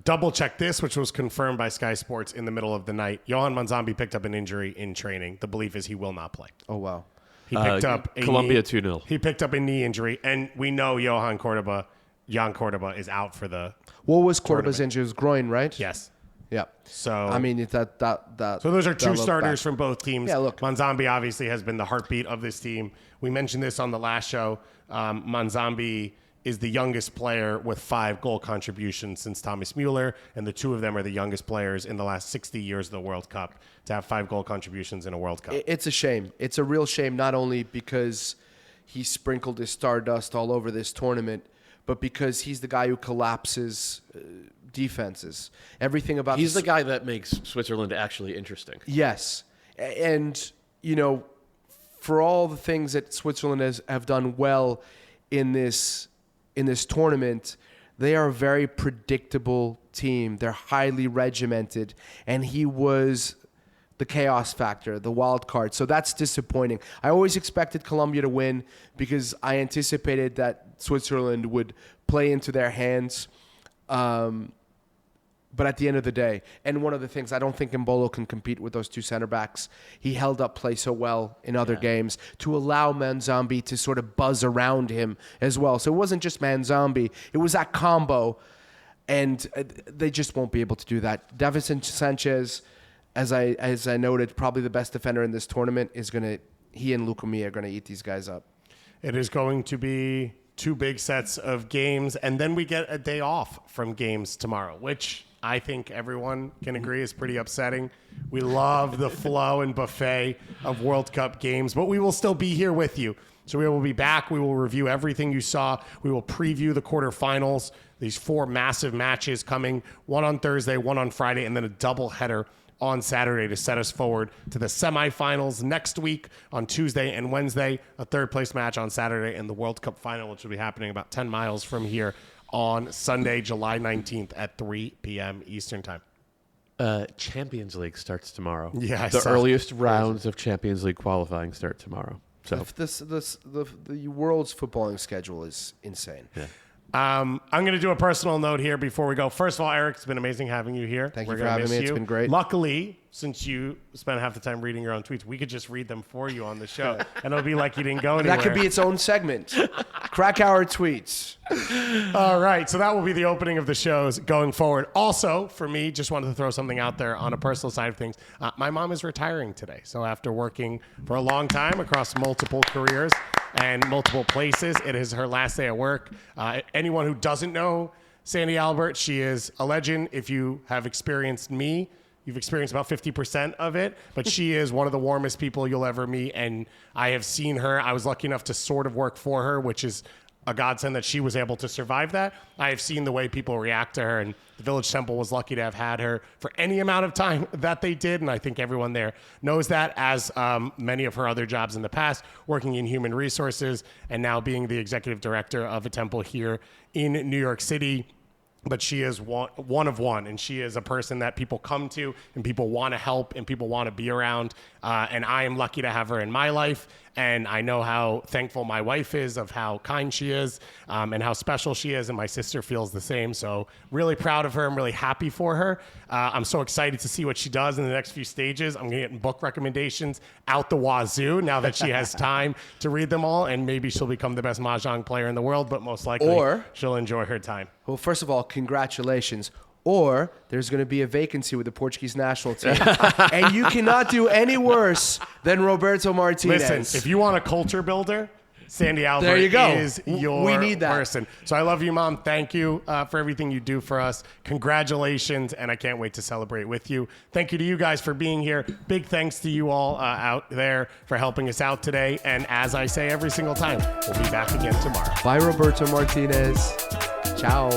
double check this, which was confirmed by Sky Sports in the middle of the night. Johan Manzambi picked up an injury in training. The belief is he will not play. Oh, wow. He picked up Colombia 2-0. He picked up a knee injury, and we know Jan Cordoba is out for the. What was Cordoba's injury? It was groin, right? Yes. Yeah. So I mean, that. So those are two starters from both teams. Yeah, look. Manzambi obviously has been the heartbeat of this team. We mentioned this on the last show. Manzambi is the youngest player with 5 goal contributions since Thomas Mueller, and the two of them are the youngest players in the last 60 years of the World Cup to have 5 goal contributions in a World Cup. It's a shame. It's a real shame, not only because he sprinkled his stardust all over this tournament, but because he's the guy who collapses defenses. Everything about He's the guy that makes Switzerland actually interesting. Yes. And, for all the things that Switzerland have done well in this tournament, they are a very predictable team. They're highly regimented, and he was the chaos factor, the wild card. So that's disappointing. I always expected Colombia to win because I anticipated that Switzerland would play into their hands. But at the end of the day, and one of the things, I don't think Mbolo can compete with those two center backs. He held up play so well in other games to allow Manzambi to sort of buzz around him as well. So it wasn't just Manzambi. It was that combo, and they just won't be able to do that. Davison Sanchez, as I noted, probably the best defender in this tournament, he and Lukumi are going to eat these guys up. It is going to be 2 big sets of games, and then we get a day off from games tomorrow, which I think everyone can agree is pretty upsetting. We love the flow and buffet of World Cup games, but we will still be here with you. So we will be back. We will review everything you saw. We will preview the quarterfinals, these 4 massive matches coming, one on Thursday, one on Friday, and then a doubleheader on Saturday to set us forward to the semifinals next week on Tuesday and Wednesday, a third-place match on Saturday, and the World Cup final, which will be happening about 10 miles from here on Sunday, July 19th at 3 p.m. Eastern Time. Champions League starts tomorrow. Yeah, the earliest rounds of Champions League qualifying start tomorrow. So The world's footballing schedule is insane. yeah. I'm going to do a personal note here before we go. First of all, Eric, it's been amazing having you here. Thank you for having me. It's been great. Luckily, since you spent half the time reading your own tweets, we could just read them for you on the show, and it'll be like you didn't go anywhere. That could be its own segment. Krakauer tweets. All right, so that will be the opening of the shows going forward. Also, for me, just wanted to throw something out there on a personal side of things. My mom is retiring today, so after working for a long time across multiple careers and multiple places, it is her last day at work. Anyone who doesn't know Sandy Albert, she is a legend. If you have experienced me, you've experienced about 50% of it, but she is one of the warmest people you'll ever meet, and I have seen her. I was lucky enough to sort of work for her, which is a godsend that she was able to survive that. I have seen the way people react to her, and the Village Temple was lucky to have had her for any amount of time that they did, and I think everyone there knows that, as many of her other jobs in the past, working in human resources and now being the executive director of a temple here in New York City. But she is one of one, and she is a person that people come to and people want to help and people want to be around. And I am lucky to have her in my life. And I know how thankful my wife is of how kind she is and how special she is. And my sister feels the same. So really proud of her. I'm really happy for her. I'm so excited to see what she does in the next few stages. I'm going to get book recommendations out the wazoo now that she has time to read them all. And maybe she'll become the best mahjong player in the world, but most likely she'll enjoy her time. Well, first of all, congratulations. Or there's going to be a vacancy with the Portuguese national team. And you cannot do any worse than Roberto Martinez. Listen, if you want a culture builder, Sandy Albert there you go. Is your we need that. person. So I love you, Mom. Thank you for everything you do for us. Congratulations, and I can't wait to celebrate with you. Thank you to you guys for being here. Big thanks to you all out there for helping us out today. And as I say every single time, we'll be back again tomorrow. Bye, Roberto Martinez. Ciao.